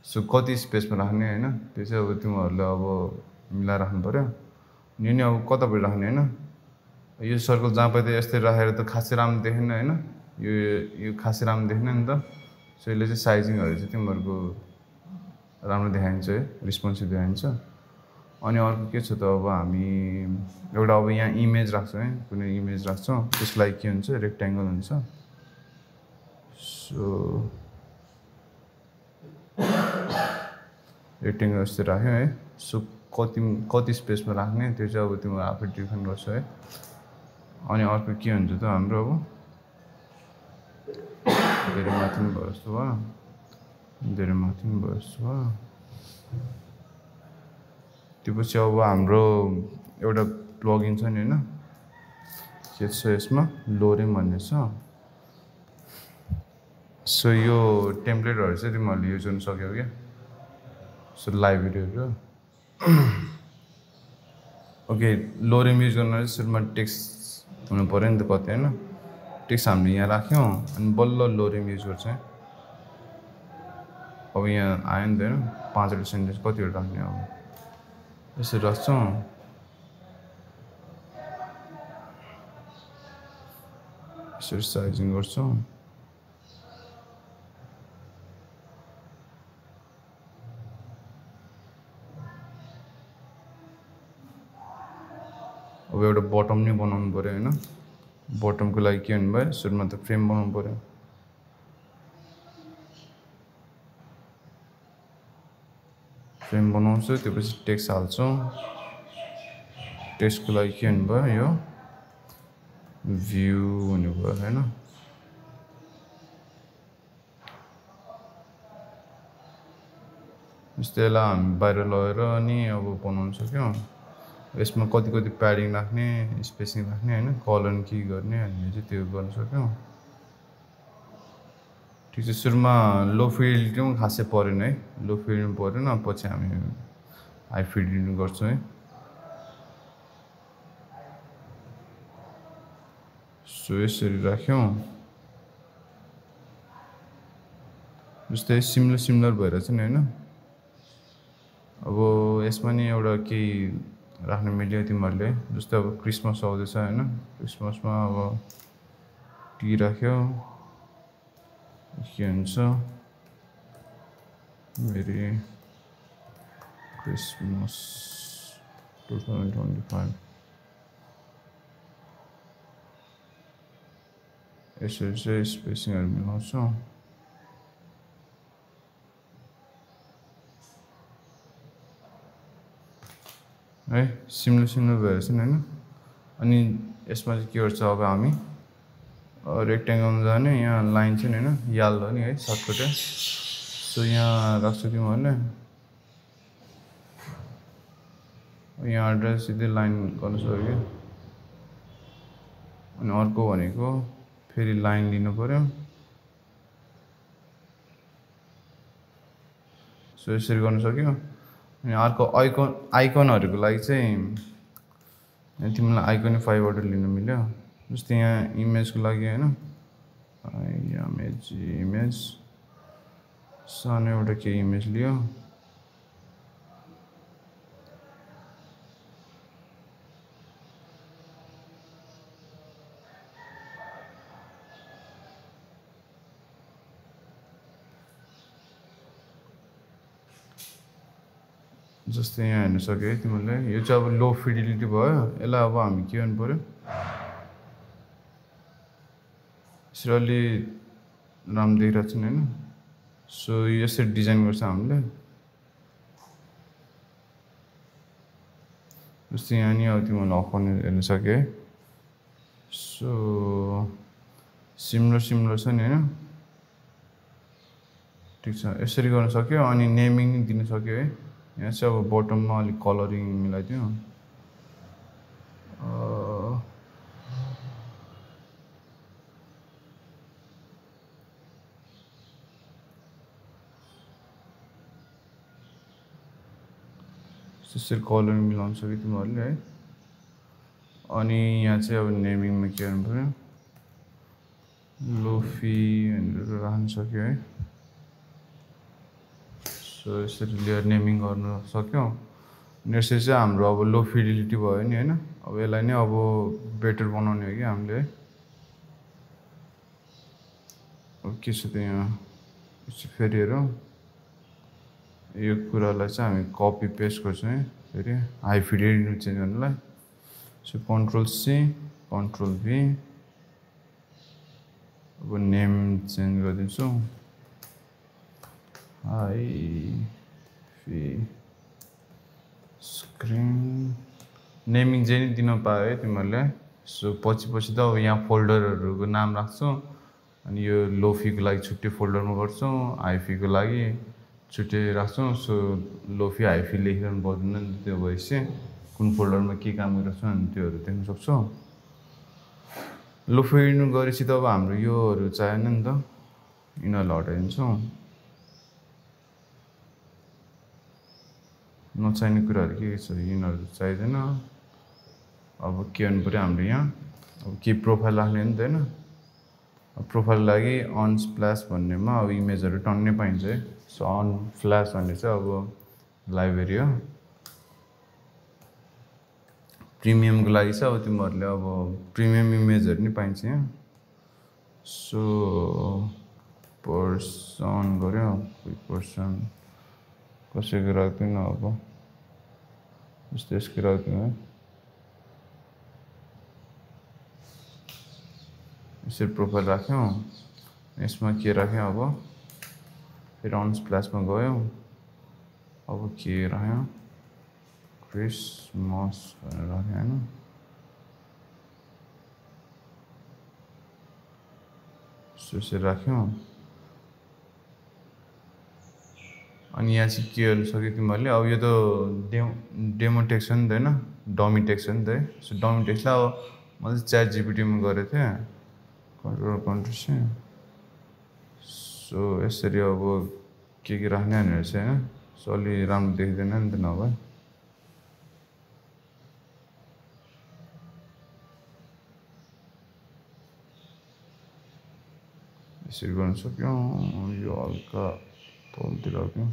सो कति स्पेसमा राख्ने होइन त्यो चाहिँ अब तिमीहरूले अब मिलाएर राख्नु पऱ्यो यो नि अब कतापट्टि राख्ने होइन यो सर्कल जहाँ पायो त्यही यस्तै राखेर त खासै राम्रो देखेन होइन यो खासै राम्रो देखेन नि त सो यसले चाहिँ साइजिङहरू चाहिँ तिमीहरूको राम्रो देखाइन्छ है रेस्पोन्सिभ देखाइन्छ अनि अर्को के छ त अब हामी एउटा अब यहाँ इमेज राख्छौँ है कुनै इमेज राख्छौँ त्यसको लागि के हुन्छ रेक्ट्याङ्गल हुन्छ सो रेक्ट्याङ्गल जस्तै राख्यो है सो कति स्पेसमा राख्ने त्यो चाहिँ अब तिम्रो आफै डिफाइन गर्छ है अनि अर्को के हुन्छ त हाम्रो अब धेरै माथि पनि भयो जस्तो भयो धेरै माथि पनि भयो जस्तो भयो त्यो पछि अब हाम्रो एउटा प्लगइन छ नि होइन के छ यसमा लोरेम भन्ने छ सो यो टेम्प्लेटहरू चाहिँ तिमीहरूले युज गर्न सक्यौ क्या सो लाइब्रेरीहरू ओके लोरेम युज गर्न चाहिँ सुरुमा टेक्स्ट हुनु पऱ्यो नि त कतै होइन टेक्स्ट हामीले यहाँ राख्यौँ अनि बल्ल लोरेम युज गर्छ अब यहाँ आयो नि त होइन 5वटा सेन्टेन्स कतिवटा राख्ने अब यसरी राख्छौँ यसरी साइजिङ गर्छौँ अब एउटा बटम नै बनाउनु पऱ्यो होइन बटमको लागि के हुनु भयो सुरुमा त फ्रेम बनाउनु पऱ्यो फ्रेम बनाउँछु त्यसपछि टेक्स्ट हाल्छौँ टेक्स्टको लागि के हुनुभयो यो भ्यू हुनुभयो होइन जस्तै यसलाई हामी बाहिर लगेर अनि अब बनाउन सक्यौँ यसमा कति प्याडिङ राख्ने स्पेसिङ राख्ने होइन कलर के गर्ने हामीले चाहिँ त्यो गर्न सक्यौँ ठिक छ सुरुमा लो फिडेलिटी पनि खासै परेन है लो फिडेलिटी परेन पछि हामी हाई फिडेलिटी गर्छौँ है सो यसरी राख्यौँ जस्तै सिमिलर भइरहेछ नि होइन अब यसमा नि एउटा केही राख्न मिल्यो तिमीहरूले जस्तै अब क्रिसमस आउँदैछ होइन क्रिसमसमा अब टी राख्यो के हुन्छ मेरी क्रिसमस 2025 यसरी चाहिँ स्पेसिङहरू मिलाउँछौँ है सिमिलर भइरहेछ नि होइन अनि यसमा चाहिँ के गर्छ अब हामी रेक्ट्याङ्गलमा जाने यहाँ लाइन छ नि होइन याल्लो नि है सर्टकट सो यहाँ राख्छु तिमीहरूले यहाँ एड्रेस सिधै लाइन गर्न सक्यो अनि अर्को भनेको फेरि लाइन लिनु पऱ्यो सो यसरी गर्न सक्यो अनि अर्को आइकनहरूको लागि चाहिँ तिमीलाई आइकन 5वटा लिनु मिल्यो जस्तै यहाँ इमेजको लागि होइन इमेज सानो एउटा केही इमेज लियो जस्तै यहाँ हेर्न सक्यो है तिमीले यो चाहिँ अब लो फिडिलिटी भयो यसलाई अब हामी के गर्नु पर्यो यसरी अलि राम्रो देखिरहेको छ नि होइन सो यसरी डिजाइन गर्छ हामीले जस्तै यहाँ नि अब तिमीले अकाउन्ट हेर्न सक्यो है सो सिमिलर छ नि होइन ठिक छ यसरी गर्न सक्यो अनि नेमिङ दिन सक्यो है यहाँ चाहिँ अब बटममा अलिक कलरिङ मिलाइदियो त्यसरी कलरिङ मिलाउन सक्यो तिमीहरूले है अनि यहाँ चाहिँ अब नेमिङमा के गर्नु पऱ्यो लोफी भनेर राख्न सक्यो है सो यसरी लेयर नेमिङ गर्न सक्यो यसरी चाहिँ हाम्रो अब लो फिडिलिटी भयो नि होइन अब यसलाई नै अब बेटर बनाउने हो कि हामीले है अब के छ त यहाँ फेरि हेरौँ यो कुरालाई चाहिँ हामी कपी पेस्ट गर्छौँ है फेरि हाई फिडिलिटी चेन्ज गर्नलाई सो कन्ट्रोल सी कन्ट्रोल भी अब नेम चेन्ज गरिदिन्छु हाई फी स्क्रिन नेमिङ चाहिँ नि दिन पायो है तिमीहरूले सो पछि त अब यहाँ फोल्डरहरूको नाम राख्छौँ अनि यो लोफीको लागि छुट्टै फोल्डरमा गर्छौँ हाइफीको लागि छुट्टै राख्छौँ सो लोफी हाइफी लेखिरहनु पर्दैन नि त्यो भएपछि कुन फोल्डरमा के काम गरिरहेको छ अनि त्योहरू देख्न सक्छौँ लोफी गरेपछि त अब हाम्रो योहरू चाहिएन नि त यिनीहरूलाई हटाइदिन्छौँ नचाहिने कुराहरू के छ यिनीहरू चाहिँदैन अब के गर्नु पऱ्यो हाम्रो यहाँ अब के प्रोफाइल राख्ने नि त होइन प्रोफाइल लागि अन स्प्ल्यास भन्नेमा अब इमेजहरू टन्नै पाइन्छ है सो अन फ्ल्यास भन्ने चाहिँ अब लाइब्रेरी हो प्रिमियमको लागि चाहिँ अब तिमीहरूले अब प्रिमियम इमेजहरू नि पाइन्छ यहाँ सो पर्सन गऱ्यो कोही पर्सन कसैको राख्दैन अब जस्तै यसको राख्दिनँ है यसरी प्रोफाइल राख्यौँ यसमा के राख्यौँ अब फेरि अन स्प्ल्यासमा गयौँ अब के राख्यौँ क्रिसमस भनेर राख्यौँ होइन यसरी राख्यौँ अनि यहाँ चाहिँ के गर्नु सक्यो तिमीहरूले अब यो त डेमो टेक्स्ट हो नि त होइन डमी टेक्स्ट हो नि त है सो डमी टेक्स्टलाई अब मैले च्याट जिपिटीमा गरेको थिएँ कन्ट्रोल सो यसरी अब के राख्ने भनेर चाहिँ होइन सो अलि राम्रो देखिँदैन नि त नभए यसरी गर्न सक्यौँ यो हल्का तलतिर राख्यौँ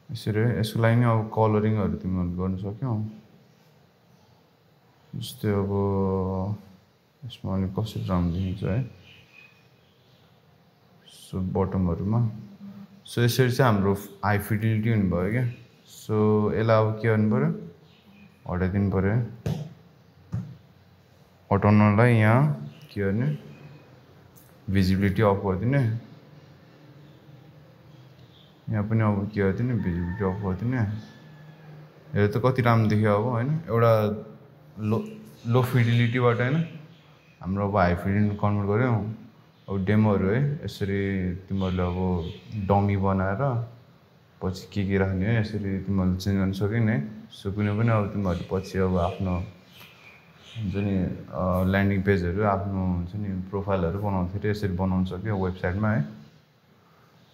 यसरी यसको लागि नै अब कलरिङहरू तिमीहरूले गर्न सक्यौ जस्तै अब यसमा अलिक कसरी राम्रो देखिन्छ है सो बटमहरूमा सो यसरी चाहिँ हाम्रो हाई फिडिलिटी हुने भयो क्या सो यसलाई अब के गर्नु पऱ्यो हटाइदिनु पऱ्यो हटाउनलाई यहाँ के गर्ने भिजिबिलिटी अफ गरिदिने यहाँ पनि अब के गरिदिने भिजिबिलिटी अफ गरिदिने हेर त कति राम्रो देखियो अब होइन एउटा लो फिडिलिटीबाट होइन हाम्रो अब हाई फिडिलिटी कन्भर्ट गऱ्यौँ अब डेमोहरू है यसरी तिमीहरूले अब डमी बनाएर पछि के राख्ने है यसरी तिमीहरूले चेन्ज गर्न सक्यो नि है सो कुनै पनि अब तिमीहरूले पछि अब आफ्नो हुन्छ नि ल्यान्डिङ पेजहरू आफ्नो हुन्छ नि प्रोफाइलहरू बनाउँदाखेरि यसरी बनाउन सक्यो वेबसाइटमा है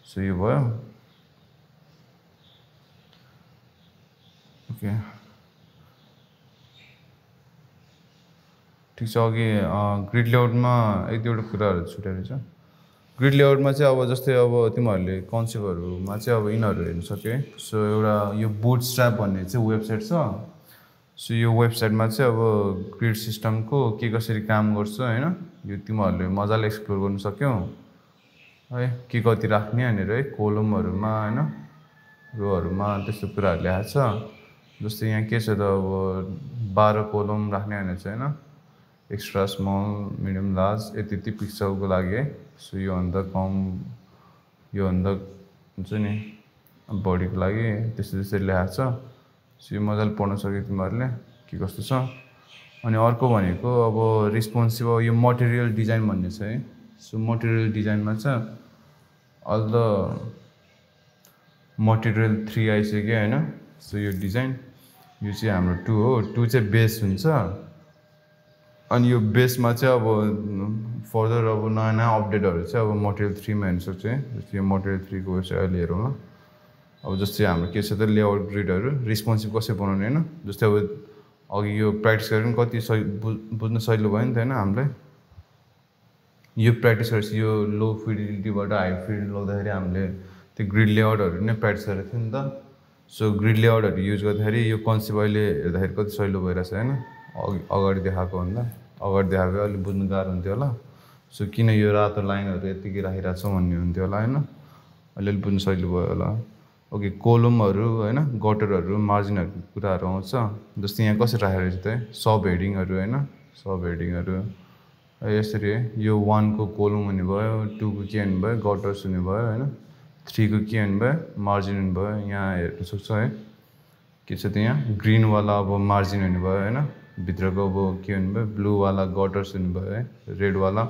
सो यो भयो ओके ठिक छ अघि ग्रिड लेआउटमा एक दुईवटा कुराहरू छुटेर छ ग्रिड लेआउटमा चाहिँ अब जस्तै अब तिमीहरूले कन्सेप्टहरूमा चाहिँ अब यिनीहरू हेर्न सक्यो है सो एउटा यो बुटस्ट्र्याप भन्ने चाहिँ वेबसाइट छ सो यो वेबसाइटमा चाहिँ अब ग्रिड सिस्टमको के कसरी काम गर्छ होइन यो तिमीहरूले मजाले एक्सप्लोर गर्न सक्यौ है के कति राख्ने भनेर है कोलमहरुमा हैन रोहरुमा त्यस्तो कुराहरु लेखेको छ जस्तै यहाँ के छ त अब 12 कोलम राख्ने भनेर छ हैन एक्स्ट्रा स्मल मिडियम लार्ज यति यति पिक्सलको लागि है सो यो भन्दा कम यो भन्दा हुन्छ नि बडीको लागि त्यसरी लेखेको छ सो यो मजाले पढ्न सक्यो तिमीहरुले के कस्तो छ अनि अर्को भनेको अब रेस्पोन्सिभ यो मटेरियल डिजाइन भन्ने छ है सो मटेरियल डिजाइनमा छ अल द मटेरियल 3 आइसक्यो हैन सो यो डिजाइन यो चाहिँ हाम्रो 2 हो 2 चाहिँ बेस हुन्छ अनि यो बेसमा चाहिँ अब फर्दर अब नयाँ नयाँ अपडेटहरु चाहिँ अब मटेरियल 3 मा हेर्न सक्छ है जस्तै यो मटेरियल 3 को चाहिँ अहिले हेरौँ ल अब जस्तै हाम्रो के छ त लेआउट ग्रिडहरु रेस्पोन्सिभ कसरी बनाउने हैन जस्तै अब अघि यो प्र्याक्टिस गरेर कति बुझ्न सजिलो भयो नि त हैन हामीलाई यो प्र्याक्टिस गरेपछि यो लो फिडिलिटीबाट हाई फिडिलिटी लग्दाखेरि हामीले त्यो ग्रिड लेआउटहरु नै प्र्याक्टिस गरेको थियो नि त सो ग्रिड लेआउटहरु युज गर्दाखेरि यो कन्सेप्ट अहिले हेर्दाखेरि कति सजिलो भइरहेछ हैन अगाडि देखाएको भन्दा अगाडि देखाएको अलि बुझ्न गाह्रो हुन्थ्यो होला सो किन यो रातो लाइनहरु यतिकै राखिरहेको छ भन्ने हुन्थ्यो होला हैन अलि बुझ्न सजिलो भयो होला ओके कोलमहरु हैन गटरहरु मार्जिनहरुको कुराहरु आउँछ जस्तै यहाँ कसरी राखेको छ त सब हेडिङहरु हैन सब हेडिङहरु यसरी यो 1 को कोलम हुने भयो 2 को के हुने भयो गटर्स हुने भयो हैन 3 को के हुने भयो मार्जिन हुने भयो यहाँ हेर्न सक्छ है के छ त यहाँ ग्रीन वाला अब मार्जिन हुने भयो हैन भित्रको अब के हुने भयो ब्लू वाला गटर्स हुने भयो है रेड वाला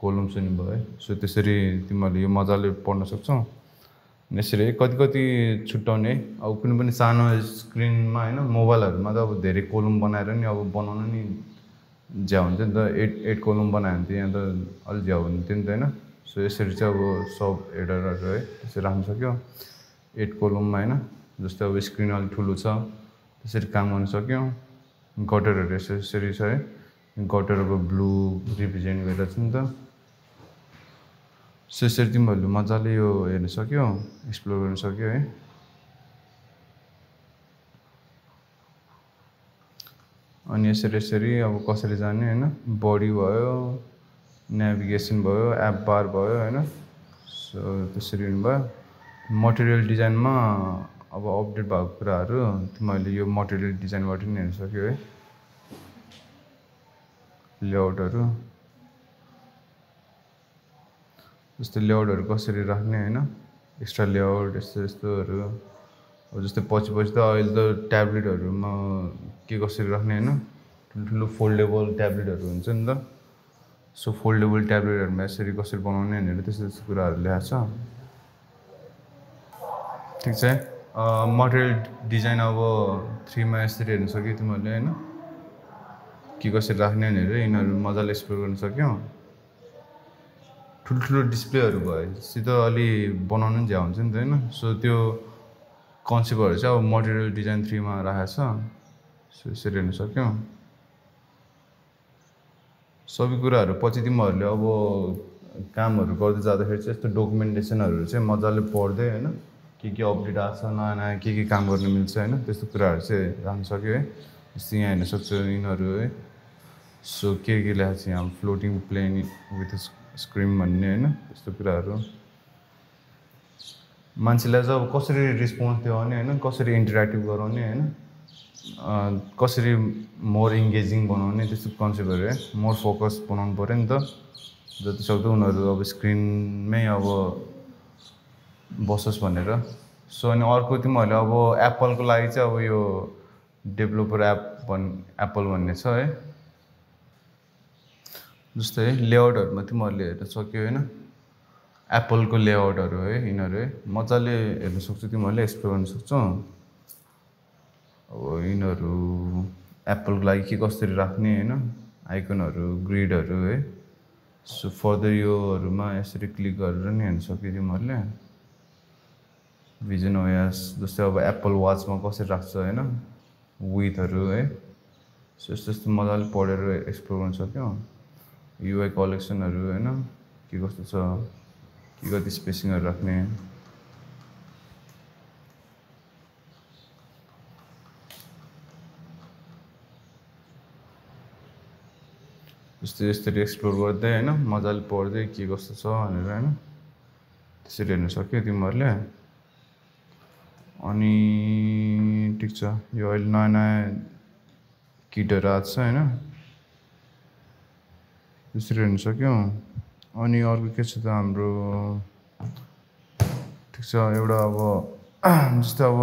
कोलम्स हुने भयो सो त्यसरी तिमीले यो मजाले पढ्न सक्छौ यसरी कति छुट्याउने अब कुनै पनि सानो स्क्रिनमा हैन मोबाइलहरुमा त अब धेरै कोलम बनाएर नि अब बनाउन नि ज्या हुन्छ नि त 8 कोलम बनायो भने त यहाँ त अलि ज्या हुन्थ्यो नि त हैन सो यसरी चाहिँ अब सब हेडरहरु है त्यसरी राख्न सक्यो 8 कोलममा हैन जस्तै अब स्क्रिन अलि ठुलो छ त्यसरी काम गर्न सक्यो गटरहरु यसरी छ है गटर अब ब्लू रिप्रेजेन्ट गरिरहेछ नि त सो यसरी तिमीहरुले मजाले यो हेर्न सक्यो एक्सप्लोर गर्न सक्यो है अनि यसरी अब कसरी जाने हैन बडी भयो नेभिगेसन भयो एप बार भयो हैन सो त्यसरी हुने भयो मटेरियल डिजाइनमा अब अपडेट भएको कुराहरु तिमीले यो मटेरियल डिजाइनबाट नि हेर्न सक्यो है लेआउटहरु जस्तै लेआउटहरु कसरी राख्ने हैन एक्स्ट्रा लेआउट यस्तोहरु अब जस्तै पछि त अहिले त ट्याब्लेटहरुमा के कसरी राख्ने हैन ठुलो फोल्डेबल ट्याब्लेटहरु हुन्छ नि त सो फोल्डेबल ट्याब्लेटहरुमा यसरी कसरी बनाउने भनेर त्यस्तो कुराहरु लेखेको छ ठीक छ मटेरियल डिजाइन अब 3 मा यसरी हेर्न सक्यो तिमीले हैन के कसरी राख्ने भनेर यिनीहरु मजाले एक्सप्लोर गर्न सक्यो ठुलो डिस्प्लेहरु भएपछि त अलि बनाउन नि ज्या हुन्छ नि त हैन सो त्यो कन्सेप्टहरु चाहिँ अब मटेरियल डिजाइन 3 मा राखेको छ सो यसरी हेर्न सक्यो सबै कुराहरु पछि तिमीहरुले अब कामहरु गर्दै जाँदाखेरि चाहिँ यस्तो डकुमेन्टेसनहरु चाहिँ मजाले पढ्दै हैन के अपडेट आछ नयाँ नयाँ के काम गर्न मिल्छ हैन त्यस्तो कुराहरु चाहिँ राख्न सक्यो है जस्तै यहाँ हेर्न सक्छ यिनीहरु है सो के लेखेको छ यहाँ फ्लोटिङ प्लेन विथ स्क्रिम भन्ने हैन त्यस्तो कुराहरु मान्छेलाई चाहिँ अब कसरी रेस्पोन्स दिउने हैन कसरी इन्टरेक्टिभ गराउने हैन कसरी मोर एंगेजिङ बनाउने त्यस्तो कन्सेप्टहरु है मोर फोकस बनाउनु पर्यो नि त जति सक्दो उनीहरु अब स्क्रिनमै अब बसोस् भनेर सो अनि अर्को तिमीहरुले अब एप्पलको लागि चाहिँ अब यो डेभलपर एप्पल भन्ने छ है जस्तै लेआउटहरुमा तिमीहरुले हेर्न सक्यो हैन एप्पलको लेआउटहरु है यिनीहरु है मजाले हेर्न सक्छौ तिमीहरुले एक्सप्लोर गर्न सक्छौ अब यिनीहरु एप्पलको लागि के कसरी राख्ने हैन आइकनहरु ग्रिडहरु है सो फर्दर योहरुमा यसरी क्लिक गरेर नि हेर्न सक्यो तिमीहरुले भिजन ओएस जस्तै अब एप्पल वाचमा कसरी राख्छ हैन विथहरु है सो यस्तो मजाले पढेर एक्सप्लोर गर्न सक्यो युआई कलेक्सनहरु हैन के कस्तो छ के कति स्पेसिङहरु राख्ने जस्तै यसरी एक्सप्लोर गर्दै हैन मजाले पढ्दै के कस्तो छ भनेर हैन त्यसरी हेर्न सक्यो तिमीहरूले। अनि ठिक छ, यो अहिले नयाँ नयाँ किटहरू आएको छ होइन, त्यसरी हेर्न सक्यो। अनि अर्को के छ त हाम्रो, ठिक छ एउटा अब जस्तै अब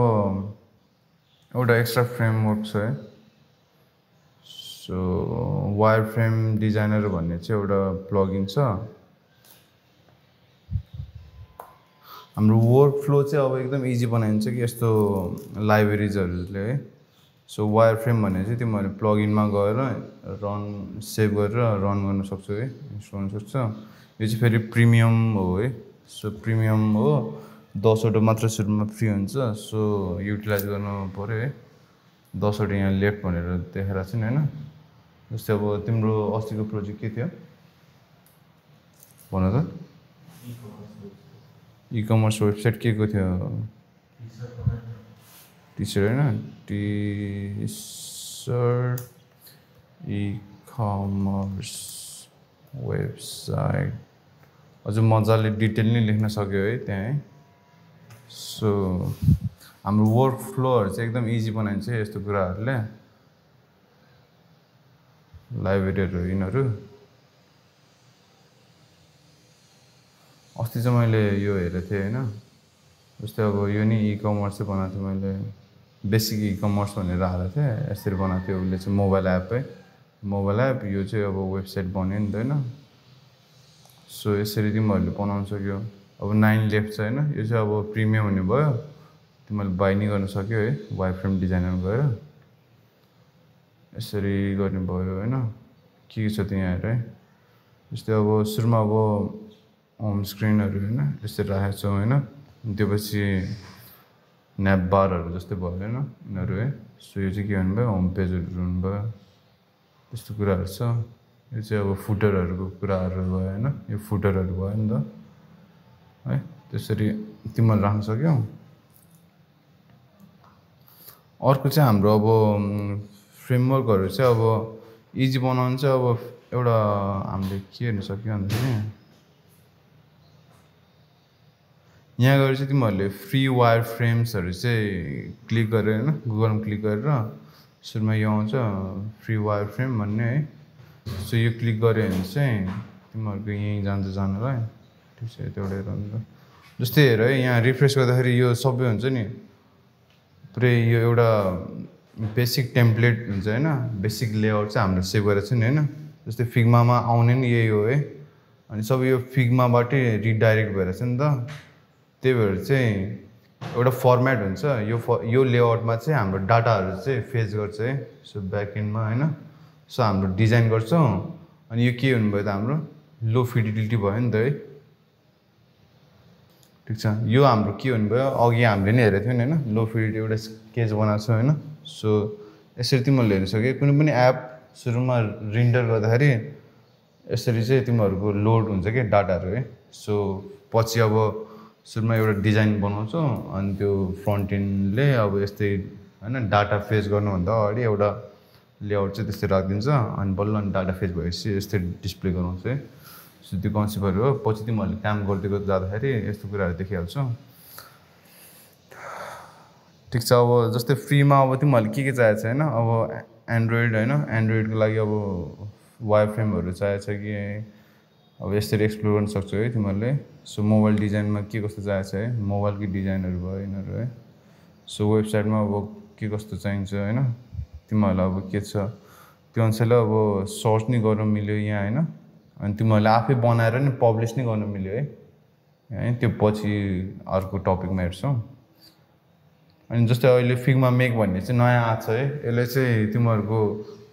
एउटा एक्स्ट्रा फ्रेमवर्क छ है। सो वायर फ्रेम डिजाइनर भन्ने चाहिँ एउटा प्लगइन छ। हाम्रो वर्क फ्लो चाहिँ अब एकदम इजी बनाइन्छ कि यस्तो लाइब्रेरिजहरूले है। सो वायर फ्रेम भन्ने चाहिँ तिमीहरूले प्लगइनमा गएर रन सेभ गरेर रन गर्न सक्छौ है, इन्स्टल गर्न सक्छ। यो चाहिँ फेरि प्रिमियम हो है। सो प्रिमियम हो, 10वटा मात्र सुरुमा फ्री हुन्छ। सो युटिलाइज गर्नु पऱ्यो है। 10वटा यहाँ लेफ्ट भनेर देखाएर छ नि होइन। जस्तै अब तिम्रो अस्तिको प्रोजेक्ट के थियो भन त? ई-कमर्स वेबसाइट के को थियो? टी-सर्ट होइन, टी-सर्ट ई-कमर्स वेबसाइट। अझ मजाले डिटेल नै लेख्न सक्यो है त्यहाँ है। सो हाम्रो वर्क फ्लोहरू चाहिँ एकदम इजी बनाइन्छ यस्तो कुराहरूले। लाइब्रेरीहरू यिनीहरू अस्ति चाहिँ मैले यो हेरेको थिएँ होइन। जस्तै अब यो नि ई-कमर्स चाहिँ बनाएको थिएँ मैले, बेसिक ई-कमर्स भनेर हालेको थिएँ। यसरी बनाएको थियो उसले चाहिँ मोबाइल एप है, मोबाइल एप। यो चाहिँ अब वेबसाइट बन्यो नि त होइन। सो यसरी तिमीहरूले बनाउन सक्यो। अब 9 लेफ्ट छ होइन, यो चाहिँ अब प्रिमियम हुने भयो, तिमीहरूले बाई नै गर्न सक्यो है वायर फ्रेम डिजाइनर गएर। यसरी गर्ने भयो होइन। के छ त यहाँ हेर है। जस्तै अब सुरुमा अब होम स्क्रिनहरू होइन यसरी राखेको छौँ होइन। त्यो पछि न्याप बारहरू जस्तै भयो होइन यिनीहरू है। सो यो चाहिँ के भन्नुभयो, होम पेजहरू हुनुभयो, त्यस्तो कुराहरू छ। यो चाहिँ अब फुटरहरूको कुराहरू भयो होइन, यो फुटरहरू भयो नि त है। त्यसरी तिमीहरूले राख्न सक्यौ। अर्को चाहिँ हाम्रो अब फ्रेमवर्कहरू चाहिँ अब इजी बनाउनु चाहिँ अब एउटा हामीले के हेर्न सक्यो भन्दाखेरि यहाँ गएर चाहिँ तिमीहरूले फ्री वायर फ्रेम्सहरू चाहिँ क्लिक गरेर होइन, गुगलमा क्लिक गरेर सुरुमा यो आउँछ फ्री वायर फ्रेम भन्ने है। सो यो क्लिक गऱ्यो भने चाहिँ तिमीहरूको यहीँ जान्छ जानलाई। ठिक छ, यता एउटा हेर। जस्तै हेर है, यहाँ रिफ्रेस गर्दाखेरि यो सबै हुन्छ नि पुरै। यो एउटा बेसिक टेम्प्लेट हुन्छ होइन, बेसिक लेआउट चाहिँ हाम्रो सेभ गरेको छ नि होइन। जस्तै फिग्मामा आउने नि यही हो है। अनि सबै यो फिग्माबाटै रिडाइरेक्ट भएर छ नि त। त्यही भएर चाहिँ एउटा फर्मेट हुन्छ यो लेआउटमा चाहिँ हाम्रो डाटाहरू चाहिँ फेच गर्छ है। सो ब्याकएन्डमा होइन। सो हाम्रो डिजाइन गर्छौँ। अनि यो के हुनुभयो त हाम्रो लो फिडिलिटी भयो नि त है। ठिक छ, यो हाम्रो के हुनुभयो अघि हामीले नै हेरेको थियौँ नि होइन, लो फिडिलिटी एउटा स्केच बनाएको छ होइन। सो यसरी तिमीहरूले हेर्न सक्यो। कुनै पनि एप सुरुमा रेन्डर गर्दाखेरि यसरी चाहिँ तिमीहरूको लोड हुन्छ क्या डाटाहरू है। सो पछि अब सुरुमा एउटा डिजाइन बनाउँछौँ, अनि त्यो फ्रन्ट एन्डले अब यस्तै होइन डाटा फेच गर्नुभन्दा अगाडि एउटा लेआउट चाहिँ त्यस्तै राखिदिन्छ। अनि बल्ल अनि डाटा फेच भएपछि यस्तै डिस्प्ले गराउँछ है। सो त्यो कन्सेप्टहरू हो। पछि तिमीहरूले काम गर्दै जाँदाखेरि यस्तो कुराहरू देखिहाल्छ। ठिक छ, अब जस्तै फ्रीमा अब तिमीहरूले के चाहिएको छ होइन। अब एन्ड्रोइड होइन, एन्ड्रोइडको लागि अब वायर फ्रेमहरू चाहिएको छ कि अब यसरी एक्सप्लोर गर्न सक्छौ है तिमीहरूले। सो मोबाइल डिजाइनमा के कस्तो चाहिएको छ है, मोबाइलकै डिजाइनहरू भयो यिनीहरू है। सो वेबसाइटमा अब के कस्तो चाहिन्छ होइन, तिमीहरूलाई अब के छ त्यो अनुसारले अब सर्च नै गर्न मिल्यो यहाँ होइन। अनि तिमीहरूले आफै बनाएर नि पब्लिस नै गर्न मिल्यो है। त्यो पछि अर्को टपिकमा हेर्छौँ। अनि जस्तै अहिले फिग्मा मेक भन्ने चाहिँ नयाँ आएको छ है। यसले चाहिँ तिमीहरूको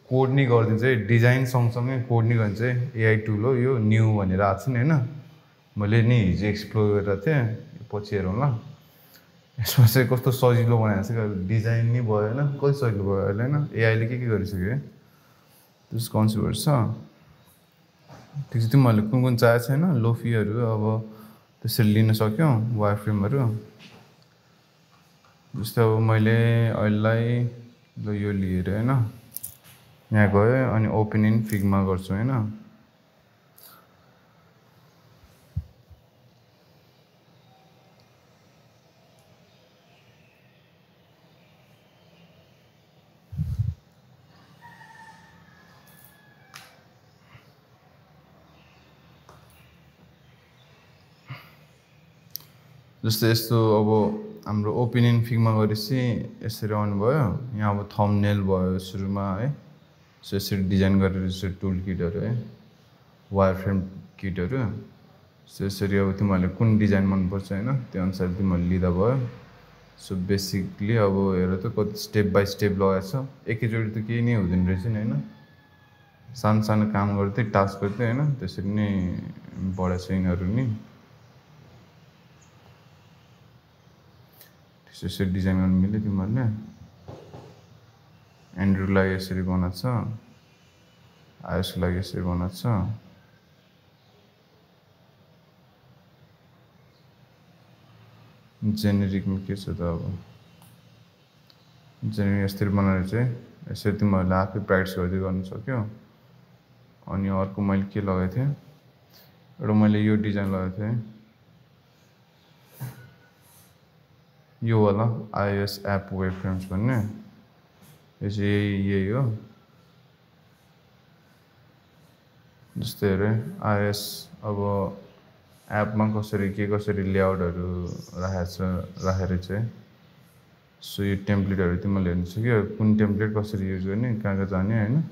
कोड नै गरिदिन्छ है, डिजाइन सँगसँगै कोड नै गरिदिन्छ है। एआई टुल हो यो, न्यू भनेर आएको छ नि होइन। मैले नि हिजो एक्सप्लोर गरेर थिएँ, पछि हेरौँ ल। यसमा चाहिँ कस्तो सजिलो बनाएको छ, डिजाइन नै भयो होइन, कति सजिलो भयो अहिले होइन। एआईले के गरिसक्यो है, त्यस्तो कन्सेप्टहरू छ। ठिक छ, तिमीहरूले कुन कुन चाहिएको छैन लोफीहरू अब त्यसरी लिन सक्यौ वायर फ्रेमहरू। जस्तै अब मैले अहिलेलाई ल यो लिएर होइन यहाँ गएँ अनि ओपन इन फिग्मा गर्छु होइन। जस्तै यस्तो अब हाम्रो ओपिनियन फिगमा गरेपछि यसरी आउनुभयो यहाँ अब थम्बनेल भयो सुरुमा है सो यसरी डिजाइन गरेर यसरी टुल किटहरू है वायर फ्रेम किटहरू सो यसरी अब तिमीहरूले कुन डिजाइन मनपर्छ होइन त्यो अनुसार तिमीहरूले लिँदा भयो सो बेसिकली अब हेर त कति स्टेप बाई स्टेप लगाएको छ एकैचोटि त केही नै हुँदैन रहेछ नि होइन सानो सानो काम गर्दै टास्क गर्दै होइन त्यसरी नै बढाएको छ यिनीहरू नि यसरी डिजाइन गर्नु मिल्यो तिमीहरूले एन्ड्रोइडको लागि यसरी बनाएको छ आइओएसको लागि यसरी बनाएको छ जेनेरिकमा के छ त अब जेनेरिक यसरी बनाएर चाहिँ यसरी तिमीहरूले आफै प्र्याक्टिस गर्दै गर्नु सक्यो अनि अर्को मैले के लगाएको थिएँ एउटा मैले यो डिजाइन लगाएको थिएँ यो वाला आइओएस एप वेब फ्रेम्स भन्ने यो चाहिँ यही हो जस्तै हेरे आइओएस अब एपमा कसरी लेआउटहरू राखेर चाहिँ सो यो टेम्प्लेटहरू तिमीले हेर्नु सक्यो कुन टेम्प्लेट कसरी युज गर्ने कहाँ कहाँ जाने होइन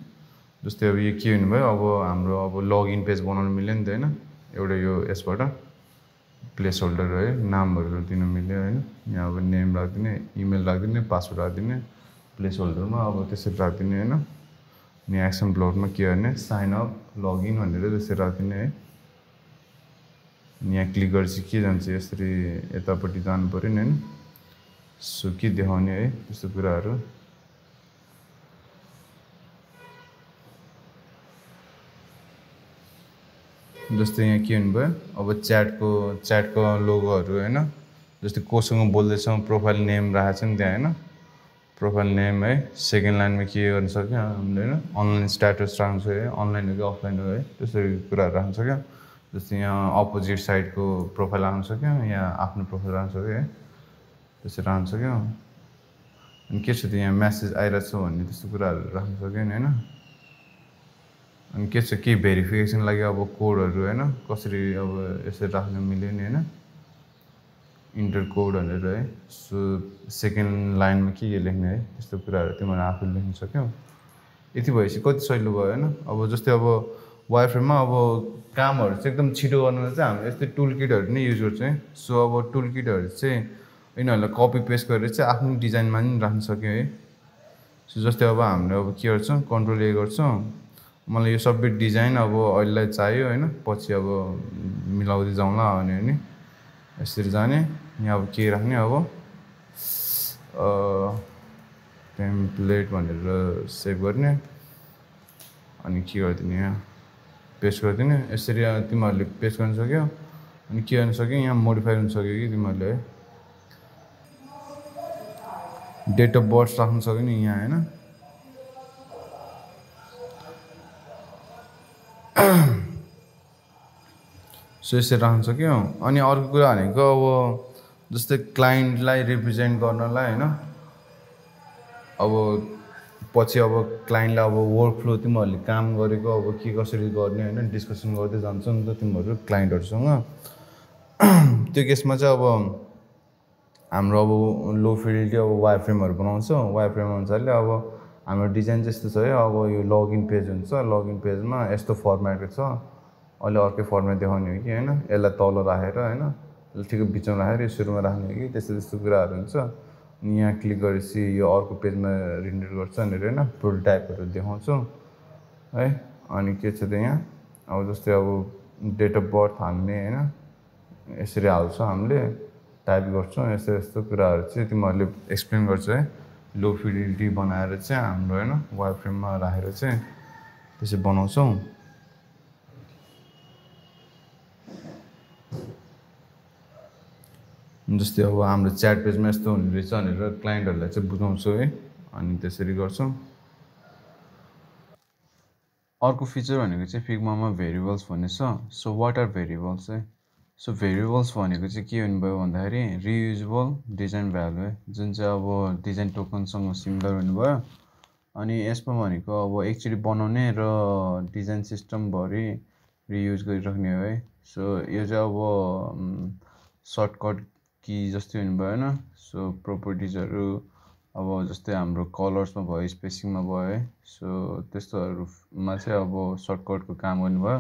जस्तै अब यो के हुनुभयो अब हाम्रो अब लगइन पेज बनाउनु मिल्यो नि त होइन एउटा यो यसबाट प्लेस होल्डर है नामहरू दिनु मिल्यो होइन यहाँ अब नेम राखिदिने इमेल राखिदिने पासवर्ड राखिदिने प्लेस होल्डरमा अब त्यसरी राखिदिने होइन अनि एक्सन ब्लकमा के गर्ने साइन अप लगइन भनेर त्यसरी राखिदिने है अनि यहाँ क्लिक गरेपछि के जान्छ यसरी यतापट्टि जानु पऱ्यो नि होइन सो के देखाउने है त्यस्तो कुराहरू जस्तै यहाँ के हुनुभयो अब च्याटको लोगोहरू होइन जस्तै कोसँग बोल्दैछौँ प्रोफाइल नेम राखेको छ नि त्यहाँ होइन प्रोफाइल नेम है सेकेन्ड लाइनमा के गर्नु सक्यो हामीले होइन अनलाइन स्ट्याटस राख्नु सक्यो अनलाइन हो कि अफलाइन हो है त्यसरी कुराहरू राख्नु सक्यो जस्तै यहाँ अपोजिट साइडको प्रोफाइल राख्नु सक्यो यहाँ आफ्नो प्रोफाइल राख्नु सक्यो है त्यसरी राख्नु सक्यो अनि के छ त यहाँ म्यासेज आइरहेको छ भन्ने त्यस्तो कुराहरू राख्नु सक्यो नि होइन अनि के छ के भेरिफिकेसन लागि अब कोडहरू होइन कसरी अब यसरी राख्न मिल्यो नि होइन इन्टर कोड भनेर है सो सेकेन्ड लाइनमा के लेख्ने है त्यस्तो कुराहरू तिमीहरू आफूले लेख्न सक्यौ यति भएपछि कति सजिलो भयो होइन अब जस्तै अब वायरफ्रेममा अब कामहरू चाहिँ एकदम छिटो गर्नुलाई चाहिँ हामीले यस्तै टुल किटहरू नै युज गर्छौँ है सो अब टुल किटहरू चाहिँ यिनीहरूलाई कपी पेस्ट गरेर चाहिँ आफ्नो डिजाइनमा पनि राख्न सक्यो है सो जस्तै अब हामीले अब के गर्छौँ कन्ट्रोल ए गर्छौँ मलाई यो सबै डिजाइन अब अहिलेलाई चाहियो होइन पछि अब मिलाउँदै जाउँला भने नि यसरी जाने यहाँ अब के राख्ने अब टेम्प्लेट भनेर सेभ गर्ने अनि के गरिदिने यहाँ पेस्ट गरिदिने यसरी तिमीहरूले पेस्ट गर्न सक्यो अनि के गर्न सक्यो यहाँ मोडिफाई हुन सक्यो कि तिमीहरूले डेट अफ बर्थ राख्न सक्यो नि यहाँ होइन सो यसरी राख्न सक्यो अनि अर्को कुरा भनेको अब जस्तै क्लाइन्टलाई रिप्रेजेन्ट गर्नलाई होइन अब पछि अब क्लाइन्टलाई अब वर्क फ्लो तिमीहरूले काम गरेको अब के कसरी गर्ने होइन डिस्कसन गर्दै जान्छ नि त तिमीहरू क्लाइन्टहरूसँग त्यो केसमा चाहिँ अब हाम्रो अब लो फिडेलिटी अब वायर फ्रेमहरू बनाउँछौँ वायर फ्रेम अनुसारले अब हाम्रो डिजाइन चाहिँ यस्तो छ है अब यो लगइन पेज हुन्छ लगइन पेजमा यस्तो फर्मेटको छ अहिले अर्कै फर्मेट देखाउने हो कि होइन यसलाई तल राखेर होइन ठिकै बिचमा राखेर यो सुरुमा राख्ने हो कि त्यस्तो कुराहरू हुन्छ अनि यहाँ क्लिक गरेपछि यो अर्को पेजमा रिन्डर गर्छ भनेर होइन प्रोटोटाइपहरू देखाउँछौँ है अनि के छ त यहाँ अब जस्तै अब डेट अफ बर्थ हाल्ने होइन यसरी हाल्छौँ हामीले टाइप गर्छौँ यस्तो कुराहरू चाहिँ तिमीहरूले एक्सप्लेन गर्छ है लो फिडेलिटी बनाएर चाहिँ हाम्रो होइन वायर फ्रेममा राखेर चाहिँ त्यसरी बनाउँछौँ जस्तै अब हाम्रो च्याट पेजमा यस्तो हुने रहेछ भनेर क्लाइन्टहरूलाई चाहिँ बुझाउँछौँ है अनि त्यसरी गर्छौँ अर्को फिचर भनेको चाहिँ फिग्मामा भेरिएबल्स भन्ने छ सो वाट आर भेरिएबल्स है सो भेरिएबल्स भनेको चाहिँ के हुनुभयो भन्दाखेरि रियुजेबल डिजाइन भ्यालु है जुन चाहिँ अब डिजाइन टोकनसँग सिमिलर हुनुभयो अनि यसमा भनेको अब एकचोटि बनाउने र डिजाइन सिस्टमभरि रियुज गरिराख्ने हो है सो यो चाहिँ अब सर्टकट कि जस्तै हुनु भएन सो प्रोपर्टिजहरू अब जस्तै हाम्रो कलर्समा भयो स्पेसिङमा भयो है सो त्यस्तोहरूमा चाहिँ अब सर्टकटको काम गर्नुभयो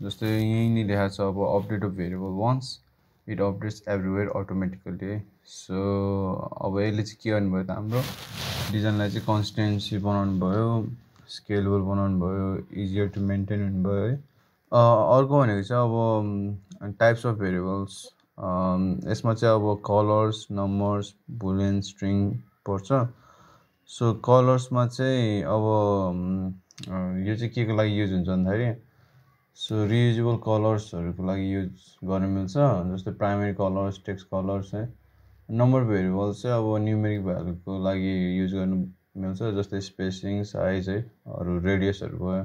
जस्तै यहीँ नि लेखाएको छ अब update of variable once it updates everywhere automatically है सो अब यसले चाहिँ के गर्नुभयो त हाम्रो डिजाइनलाई चाहिँ कन्सिस्टेन्सी बनाउनु भयो स्केलेबल बनाउनु भयो इजियर टु मेन्टेन हुनुभयो है अर्को भनेको चाहिँ अब टाइप्स अफ भेरिएबल्स यसमा चाहिँ अब कलर्स नम्बर्स बुलियन स्ट्रिङ पर्छ सो कलर्समा चाहिँ अब यो चाहिँ के को लागि युज हुन्छ भन्दाखेरि सो रियुजेबल कलर्सहरूको लागि युज गर्न मिल्छ जस्तै प्राइमेरी कलर्स टेक्स्ट कलर्स है नम्बर भेरिएबल चाहिँ अब न्युमेरिक भ्यालुको लागि युज गर्नु मिल्छ जस्तै स्पेसिङ साइज है अरू रेडियसहरू भयो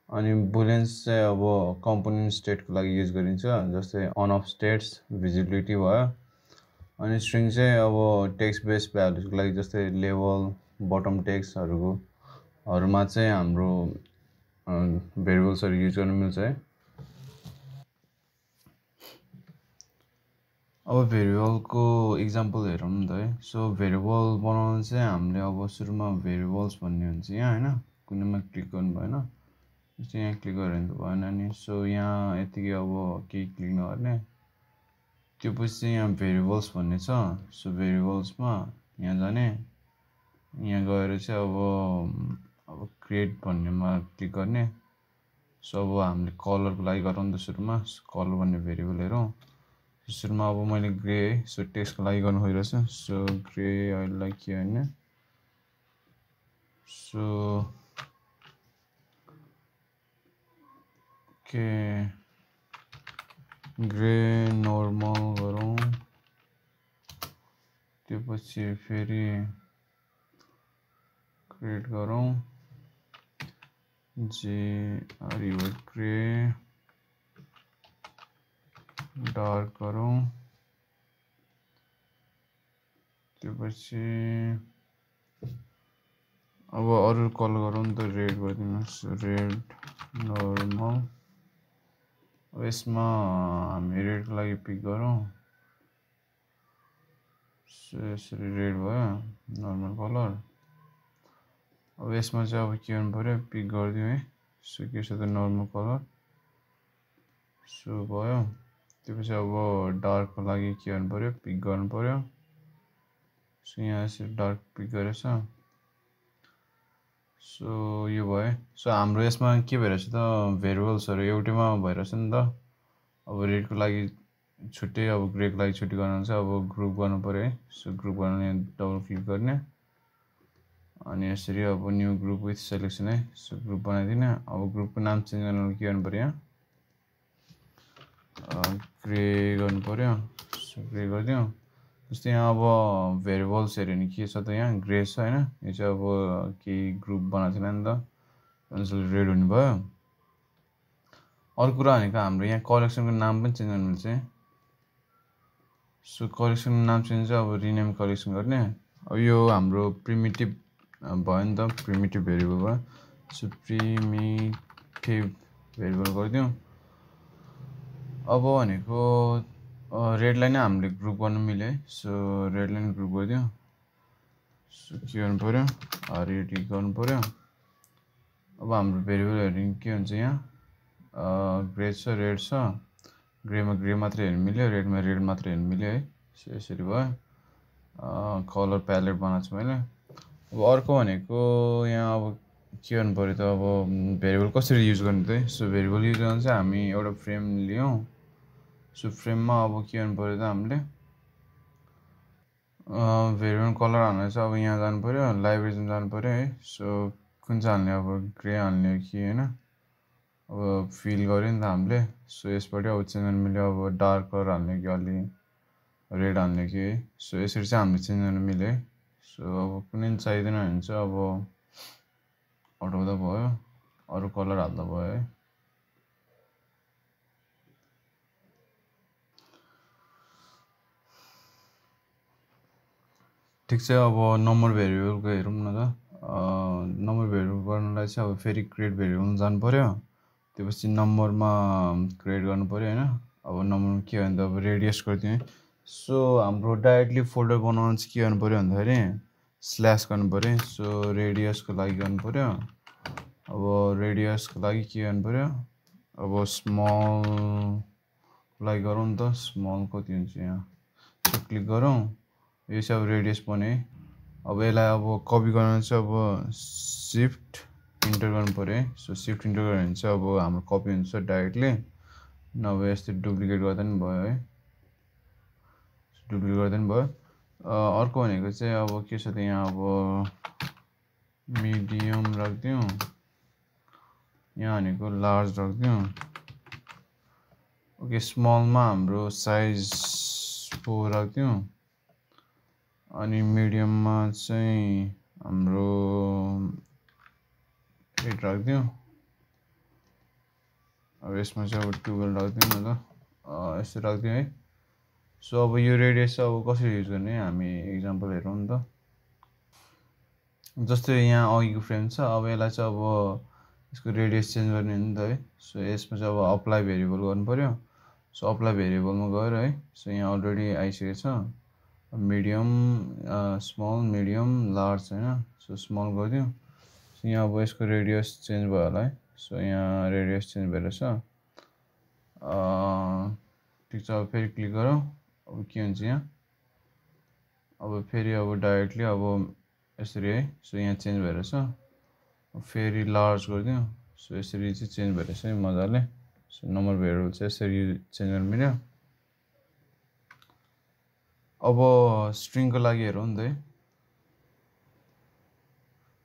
अनि बुलियन्स चाहिँ अब कम्पोनेन्ट स्टेटको लागि युज गरिन्छ जस्तै अन अफ स्टेट्स भिजिबिलिटी भयो अनि स्ट्रिङ चाहिँ अब टेक्स्ट बेस्ड भ्यालुजको लागि जस्तै लेभल बटम टेक्स्टहरूमा चाहिँ हाम्रो भेरिएबल्सहरू युज गर्न मिल्छ है अब भेरिएबलको इक्जाम्पल हेरौँ नि त है सो भेरिएबल बनाउनु चाहिँ हामीले अब सुरुमा भेरिएबल्स भन्ने हुन्छ यहाँ होइन कुनैमा क्लिक गर्नु भएन जस्तै यहाँ क्लिक गरेर त भएन नि सो यहाँ यतिकै अब केही क्लिक नगर्ने त्यो पछि चाहिँ यहाँ भेरिएबल्स भन्ने छ सो भेरिएबल्समा यहाँ जाने यहाँ गएर चाहिँ अब क्रिएट भन्नेमा क्लिक गर्ने सो अब हामीले कलरको लागि गरौँ नि त सुरुमा कलर भन्ने भेरिएबल हेरौँ सुरुमा अब मैले ग्रे है सो टेक्स्टको लागि गर्नु खोजिरहेको छु सो ग्रे अहिलेलाई के होइन सो के ग्रे नर्मल गरौँ त्यो पछि फेरि क्रिएट गरौँ ग्रे डार्क गरौँ त्यो पछि अब अरू कलर गरौँ नि त रेड गरिदिनुहोस् रेड नर्मल अब यसमा हामी रेडको लागि पिक गरौँ सो यसरी रेड भयो नर्मल कलर अब यसमा चाहिँ अब के गर्नु पऱ्यो पिक गरिदिउँ है सो के छ त नर्मल कलर सो भयो त्यसपछि अब डार्कको लागि के गर्नु पऱ्यो पिक गर्नु पऱ्यो सो यहाँ यसरी डार्क पिक गरेछ सो यो भयो सो हाम्रो यसमा के भइरहेछ त भेरिएबल्सहरू एउटैमा भइरहेछ नि त अब रेडको लागि छुट्टै अब ग्रेको लागि छुट्टै गर्नु चाहिँ अब ग्रुप गर्नु पऱ्यो है सो ग्रुप गर्न यहाँ डबल क्लिक गर्ने अनि यसरी अब न्यू ग्रुप विथ सेलेक्सन है सो ग्रुप बनाइदिने अब ग्रुपको नाम चेन्ज गर्नु के गर्नु पऱ्यो यहाँ ग्रे गर्नु पऱ्यो सो ग्रे गरिदिउँ जस्तै यहाँ अब भेरिएबल्स हेऱ्यो भने के छ त यहाँ ग्रे छ होइन यो चाहिँ अब केही ग्रुप बनाएको छैन नि त त्यसले रेड हुने भयो अर्को कुरा भनेको हाम्रो यहाँ कलेक्सनको नाम पनि चेन्ज गर्नु मिल्छ सो कलेक्सनको नाम चेन्ज चाहिँ अब रिनेम कलेक्सन गर्ने अब यो हाम्रो प्रिमिटिभ भयो नि त प्रिमिटिभ भेरिएबल भयो सो प्रिमिटिभ भेरिएबल गरिदिउँ अब भनेको रेडलाई नै हामीले ग्रुप गर्नु मिल्यो है सो रेडलाई नै ग्रुप गरिदिउँ सो के गर्नु पऱ्यो रेड गर्नु पऱ्यो अब हाम्रो भेरिएबलहरू के हुन्छ यहाँ ग्रे छ रेड छ ग्रेमा ग्रे मात्रै हेर्नु मिल्यो रेडमा रेड मात्रै हेर्नु मिल्यो है सो यसरी भयो कलर प्यालेट बनाएको छु मैले अब अर्को भनेको यहाँ अब के गर्नु पऱ्यो त अब भेरिएबल कसरी युज गर्ने त सो भेरिएबल युज गर्नु चाहिँ हामी एउटा फ्रेम लियौँ सो फ्रेममा अब के गर्नु पऱ्यो त हामीले भेरिएबल कलर हाल्नु चाहिँ अब यहाँ जानु पऱ्यो लाइब्रेरीमा जानु पऱ्यो है सो कुन चाहिँ हाल्ने अब ग्रे हाल्ने हो कि होइन अब फिल गऱ्यो नि त हामीले सो यसबाट अब चेन्ज गर्नु मिल्यो अब डार्क कलर हाल्ने कि अलि रेड हाल्ने कि है सो यसरी चाहिँ हामीले चेन्ज गर्नु मिल्यो है सो अब कुनै चाहिँदैन भने चाहिँ अब हटाउँदा भयो अरू कलर हाल्दा भयो है ठिक छ अब नम्बर भेरिएबलको हेरौँ न त नम्बर भेरिएबल गर्नलाई चाहिँ अब फेरि क्रिएट भेरिएबल जानु पऱ्यो त्यसपछि नम्बरमा क्रिएट गर्नु पऱ्यो होइन अब नम्बरमा के भयो भने त अब रेडियस गरिदिउँ है सो हाम्रो डाइरेक्टली फोल्डर बनाउनु चाहिँ के गर्नु पऱ्यो भन्दाखेरि स्ल्यास गर्नु पऱ्यो। सो रेडियसको लागि गर्नु पऱ्यो। अब रेडियसको लागि के गर्नु पऱ्यो, अब स्मल लागि गरौँ नि त। स्मल कति हुन्छ यहाँ, सो क्लिक गरौँ। यो चाहिँ अब रेडियस बने। अब यसलाई अब कपी गर्न चाहिँ अब सिफ्ट इन्टर गर्नु पऱ्यो है। सो सिफ्ट इन्टर गऱ्यो भने चाहिँ अब हाम्रो कपी हुन्छ डाइरेक्टली, नभए यस्तै डुप्लिकेट गर्दा पनि भयो है। डुप्लिकेट गर्दा पनि भयो। अर्को भनेको चाहिँ अब के छ त, यहाँ अब मिडियम राखिदिउँ, यहाँ भनेको लार्ज राखिदिउँ। ओके, स्मलमा हाम्रो साइज 4 राखिदिउँ, अनि मिडियममा चाहिँ हाम्रो 8 राखिदिउँ। अब यसमा चाहिँ अब 12 राखिदिउँ न त, यस्तो राखिदिउँ है। सो अब यो रेडियस चाहिँ अब कसरी युज गर्ने हामी इक्जाम्पल हेरौँ नि त। जस्तै यहाँ अघिको फ्रेम छ, अब यसलाई चाहिँ अब यसको रेडियस चेन्ज गर्ने हो नि त है। सो यसमा चाहिँ अब अप्लाई भेरिएबल गर्नु पऱ्यो। सो अप्लाई भेरिएबलमा गएर है, सो यहाँ अलरेडी आइसकेको छ मिडियम, स्मल, मिडियम, लार्ज होइन। सो स्मल गरिदिउँ। सो यहाँ अब यसको रेडियस चेन्ज भयो होला है। सो यहाँ रेडियस चेन्ज भएर छ। ठिक छ, अब फेरि क्लिक गरौँ। अब के हुन्छ यहाँ, अब फेरि अब डाइरेक्टली अब यसरी है। सो यहाँ चेन्ज भएर छ। फेरि लार्ज गरिदिउँ। सो यसरी चाहिँ चेन्ज भएर छ है मजाले। सो नम्बर भेरिएबल चाहिँ यसरी चेन्ज गर्नु मिल्यो। अब स्ट्रिङको लागि हेरौँ नि त है।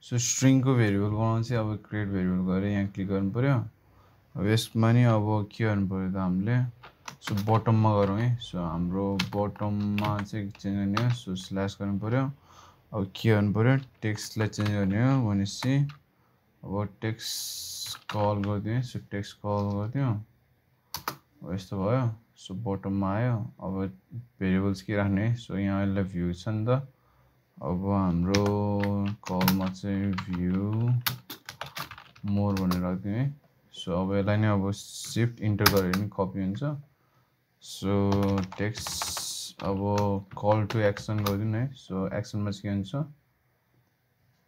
सो स्ट्रिङको भेरिएबल बनाउनु चाहिँ अब क्रिएट भेरिएबल गरेर यहाँ क्लिक गर्नु पऱ्यो। अब यसमा नि अब के गर्नु पऱ्यो त हामीले, सो बटममा गरौँ है। सो हाम्रो बटममा चाहिँ चेन्ज गर्ने हो। सो स्ल्यास गर्नु पऱ्यो। अब के गर्नु पऱ्यो, टेक्स्टलाई चेन्ज गर्ने हो भनेपछि अब टेक्स्ट कल गरिदिउँ है। सो टेक्स्ट कल गरिदिउँ। अब यस्तो भयो। सो बटममा आयो। अब भेरिएबल्स के राख्ने है। सो यहाँ यसलाई भ्यू छ नि त। अब हाम्रो कलमा चाहिँ भ्यू मोर भनेर राखिदिउँ है। सो अब यसलाई नै अब सिफ्ट इन्टर गरेर पनि कपी हुन्छ। सो टेक्स्ट अब कल टु एक्सन गरिदिउँ है। सो एक्सनमा चाहिँ के हुन्छ,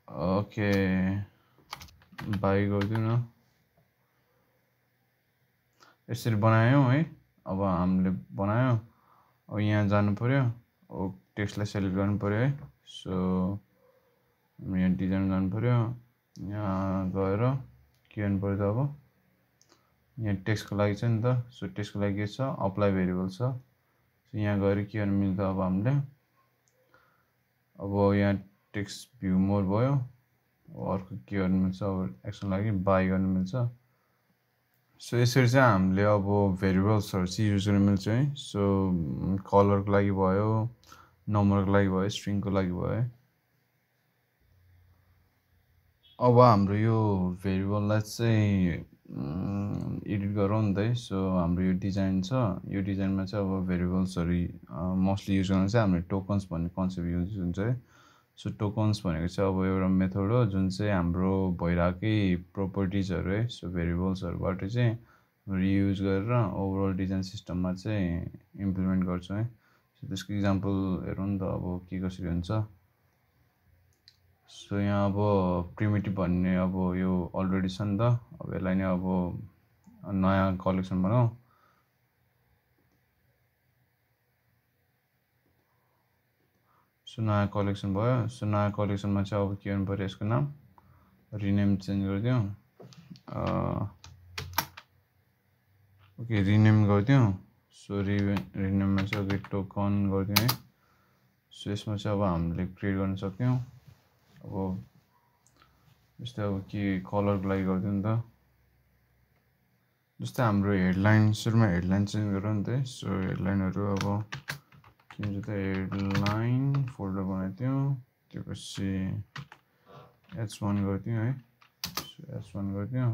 ओके बाई गरिदिउँ न। यसरी बनायौँ है। अब हामीले बनायौँ। अब यहाँ जानु पऱ्यो। अब टेक्स्टलाई सेलेक्ट गर्नु पऱ्यो है। सो यहाँ डिजाइन गर्नु पऱ्यो। यहाँ गएर के गर्नु पऱ्यो त, अब यहाँ टेक्स्टको लागि छ नि त। सो टेक्स्टको लागि के छ, अप्लाई भेरिएबल छ। सो यहाँ गएर के गर्नु मिल्छ अब हामीले, अब यहाँ टेक्स्ट भ्यू मोर भयो। अर्को के गर्नु मिल्छ, अब एक्सन लागि बाई गर्नु मिल्छ। सो यसरी चाहिँ हामीले अब भेरिएबल्सहरू चाहिँ युज गर्नु मिल्छ है। सो कलरको लागि भयो, नम्बरको लागि भयो, स्ट्रिङको लागि भयो है। अब हाम्रो यो भेरिएबललाई चाहिँ एडिट गरौँ नि त है। सो हाम्रो यो डिजाइन छ, यो डिजाइनमा चाहिँ अब भेरिएबल्सहरू मोस्टली युज गर्नु चाहिँ हामीले टोकन्स भन्ने कन्सेप्ट युज हुन्छ है। सो टोकन्स भनेको चाहिँ अब एउटा मेथड हो जुन चाहिँ हाम्रो भइरहेकै प्रोपर्टिजहरू है, सो भेरिएबल्सहरूबाट चाहिँ रियुज गरेर ओभरअल डिजाइन सिस्टममा चाहिँ इम्प्लिमेन्ट गर्छौँ है। सो त्यसको इक्जाम्पल हेरौँ नि त अब के कसरी हुन्छ। सो यहाँ अब प्रिमिटिभ भन्ने अब यो अलरेडी छ नि त। अब यसलाई नै अब नयाँ कलेक्सन बनाऊ। सो नयाँ कलेक्सन भयो। सो नयाँ कलेक्सनमा चाहिँ अब के गर्नु पऱ्यो, यसको नाम रिनेम चेन्ज गरिदिउँ। ओके रिनेम गरिदिउँ। सो रिनेममा चाहिँ अघि टोकन गरिदिउँ है। सो यसमा चाहिँ अब हामीले क्रिएट गर्न सक्यौँ। अब जस्तै अब के कलरको लागि गरिदिउँ नि त। जस्तै हाम्रो हेडलाइन, सुरुमा हेडलाइन चेन्ज गरौँ नि त है। सो हेडलाइनहरू अब के हुन्छ त, हेडलाइन फोल्डर बनाइदिउँ। त्यसपछि H1 गरिदिउँ है। सो H1 गरिदिउँ।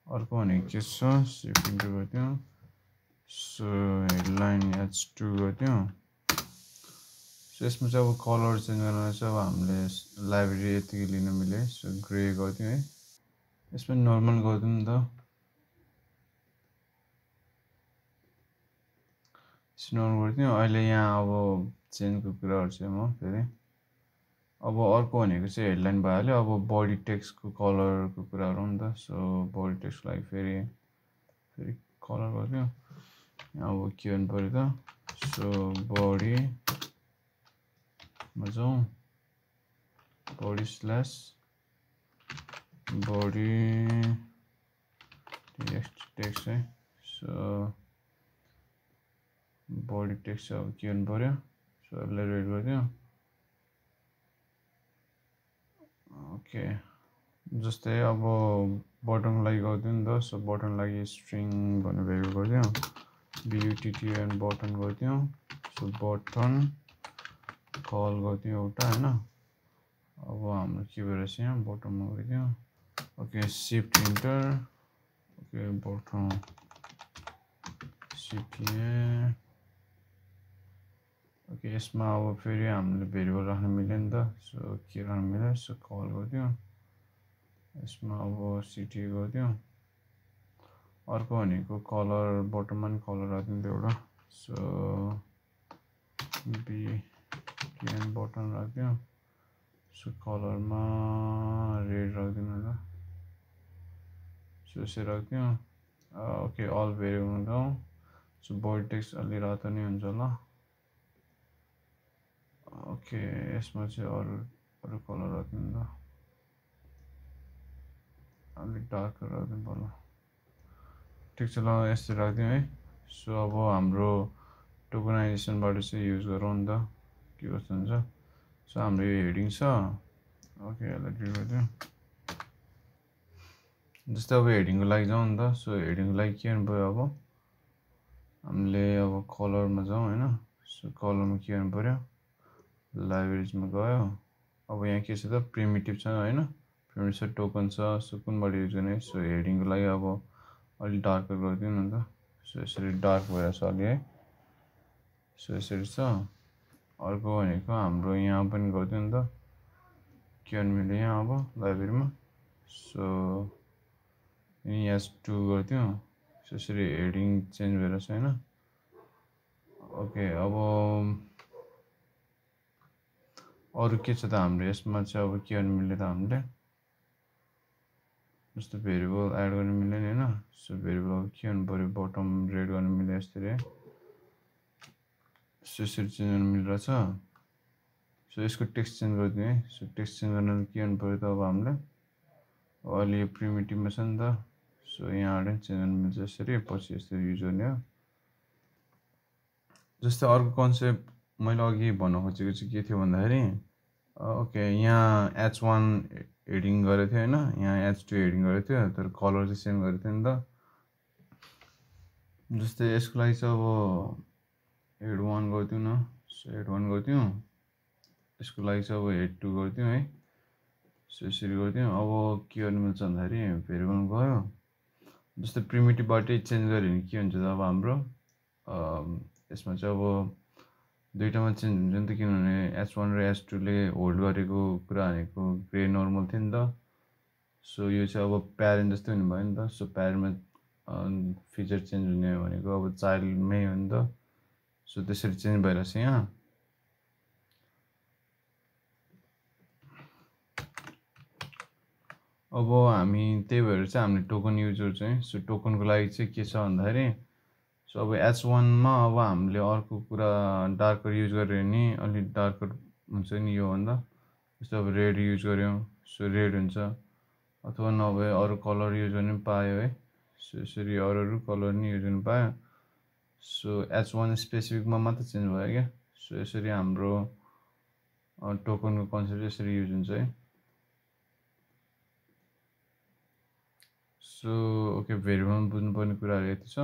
अर्को भनेको के छ, सिफ्ट इन्टर गरिदिउँ। सो हेडलाइन H2 गरिदिउँ। सो यसमा चाहिँ अब कलर चेन्ज गर्न चाहिँ अब हामीले लाइब्रेरी यतिकै लिन मिल्यो है। सो ग्रे गरिदिउँ है। यसमा नर्मल गरिदिउँ नि त। इग्नोर गरिदिउँ। अहिले यहाँ अब चेन्जको कुराहरू चाहिँ म फेरि अब अर्को भनेको चाहिँ हेडलाइन भइहाल्यो। अब बडी टेक्स्टको कलरको कुराहरू हो नि त। सो बडी टेक्स्टलाई फेरि कलर गरिदिउँ। अब के गर्नु पऱ्यो त, सो बडीमा जाउँ, बडी स्ल्यास बडी टेक्स्ट है। सो बडी टेक्स्ट अब के गर्नु पऱ्यो, सो यसलाई रेड गरिदिउँ। ओके, जस्तै अब बटनको लागि गरिदिउँ नि त। सो बटनको लागि स्ट्रिङ भन्ने भेरिएबल गरिदिउँ, BUTTN बटन गरिदिउँ। सो बटन कल गरिदिउँ एउटा होइन। अब हाम्रो के भइरहेछ यहाँ, बटनमा गरिदिउँ। Okay, shift enter. Okay, button CTA। Okay, यसमा अब फेरि हामीले भेरिएबल राख्न मिल्यो नि त। सो के राख्नु मिल्यो, सो कल गरिदिउँ। यसमा अब CTA गरिदिउँ। अर्को भनेको कलर, बटनमा नि कलर राखिदिउँ त एउटा। सो BTN बटन राखिदिउँ। सो कलरमा रेड राखिदिउँ न। सो यसरी राखिदिउँ। ओके, अल भेरिएबलमा जाउँ। सो बडी टेक्स्ट अलि रातो नै हुन्छ होला। ओके, यसमा चाहिँ अरू कलर राखिदिउँ त, अलिक डार्क राखिदिउँ पर्ला। ठिक छ, ल यसरी राखिदिउँ है। सो अब हाम्रो टोकनाइजेसनबाट चाहिँ युज गरौँ नि त, के कस्तो हुन्छ। सो हाम्रो यो हेडिङ छ। ओके, यसलाई डिलिट गरिदिउँ। जस्तै अब हेडिङको लागि जाउँ नि त। सो हेडिङको लागि के गर्नु पऱ्यो, अब हामीले अब कलरमा जाउँ होइन। सो कलरमा के गर्नु पऱ्यो, लाइब्रेरिजमा गयो। अब यहाँ के छ त, प्रिमिटिभ छ होइन, प्रिमिटिभ छ, टोकन छ। सो कुनबाट युज गर्ने, सो हेडिङको लागि अब अलिक डार्कर गरिदिउँ न त। सो यसरी डार्क भइरहेछ अलि है। सो यसरी छ। अर्को भनेको हाम्रो यहाँ पनि गरिदिउँ नि त, के गर्नु मिल्यो यहाँ अब लाइब्रेरीमा। सो यहाँ 2 गरिदिउँ। सो यसरी हेडिङ चेन्ज भइरहेछ होइन। ओके, अब अरू के छ त हाम्रो यसमा चाहिँ, अब के गर्नु मिल्यो त हामीले, जस्तो भेरिएबल एड गर्नु मिल्यो नि होइन। सो भेरिएबल अब के गर्नु पऱ्यो, बटम रेड गर्नु मिल्यो यसरी है। सो यसरी चेन्ज गर्नु मिलिरहेछ। सो यसको टेक्स्ट चेन्ज गरिदिउँ है। सो टेक्स्ट चेन्ज गर्न के गर्नु पऱ्यो त, अब हामीले अहिले यो प्रिमिटिभमा छ नि त। सो यहाँबाट चेन्ज गर्नु मिल्छ यसरी, पछि यसरी युज गर्ने हो। जस्तै अर्को कन्सेप्ट मैले अघि भन्न खोजेको चाहिँ के थियो भन्दाखेरि, ओके यहाँ H1 हेडिङ गरेको थियो होइन, यहाँ H2 हेडिङ गरेको थियो, तर कलर चाहिँ सेम गरेको थियो नि त। जस्तै यसको लागि चाहिँ अब हेड 1 गरिदिउँ न। सो हेड 1 गरिदिउँ। यसको लागि चाहिँ अब हेड 2 गरिदिउँ है। सो यसरी गरिदिउँ। अब के गर्नु मिल्छ भन्दाखेरि भेरिएबलमा गयो, जस्तै प्रिमिटिभबाटै चेन्ज गऱ्यो भने के हुन्छ त, अब हाम्रो यसमा चाहिँ अब दुइटामा चेन्ज हुन्छ नि त, किनभने H1 र H2 ले होल्ड गरेको कुरा भनेको ग्रे नर्मल थियो नि त। सो यो चाहिँ अब प्यारेन्ट जस्तै हुने भयो नि त। सो प्यारेन्टमा फिचर चेन्ज हुने भनेको अब चाइल्डमै हो नि त। सो त्यसरी चेन्ज भइरहेछ यहाँ। अब हामी त्यही भएर चाहिँ हामीले टोकन युज गर्छौँ है। सो टोकनको लागि चाहिँ के छ भन्दाखेरि, सो अब H1मा अब हामीले अर्को कुरा डार्कर युज गऱ्यो भने अलिक डार्कर हुन्छ नि योभन्दा। जस्तो अब रेड युज गऱ्यौँ, सो रेड हुन्छ, अथवा नभए अरू कलर युज गर्नु पनि पायो है। सो यसरी अरू कलर नि युज गर्नु पायो। सो H1 स्पेसिफिकमा मात्र चेन्ज भयो क्या। सो यसरी हाम्रो टोकनको कन्सेप्ट यसरी युज हुन्छ है। सो ओके, भेरिएबलमा बुझ्नुपर्ने कुराहरू यति छ।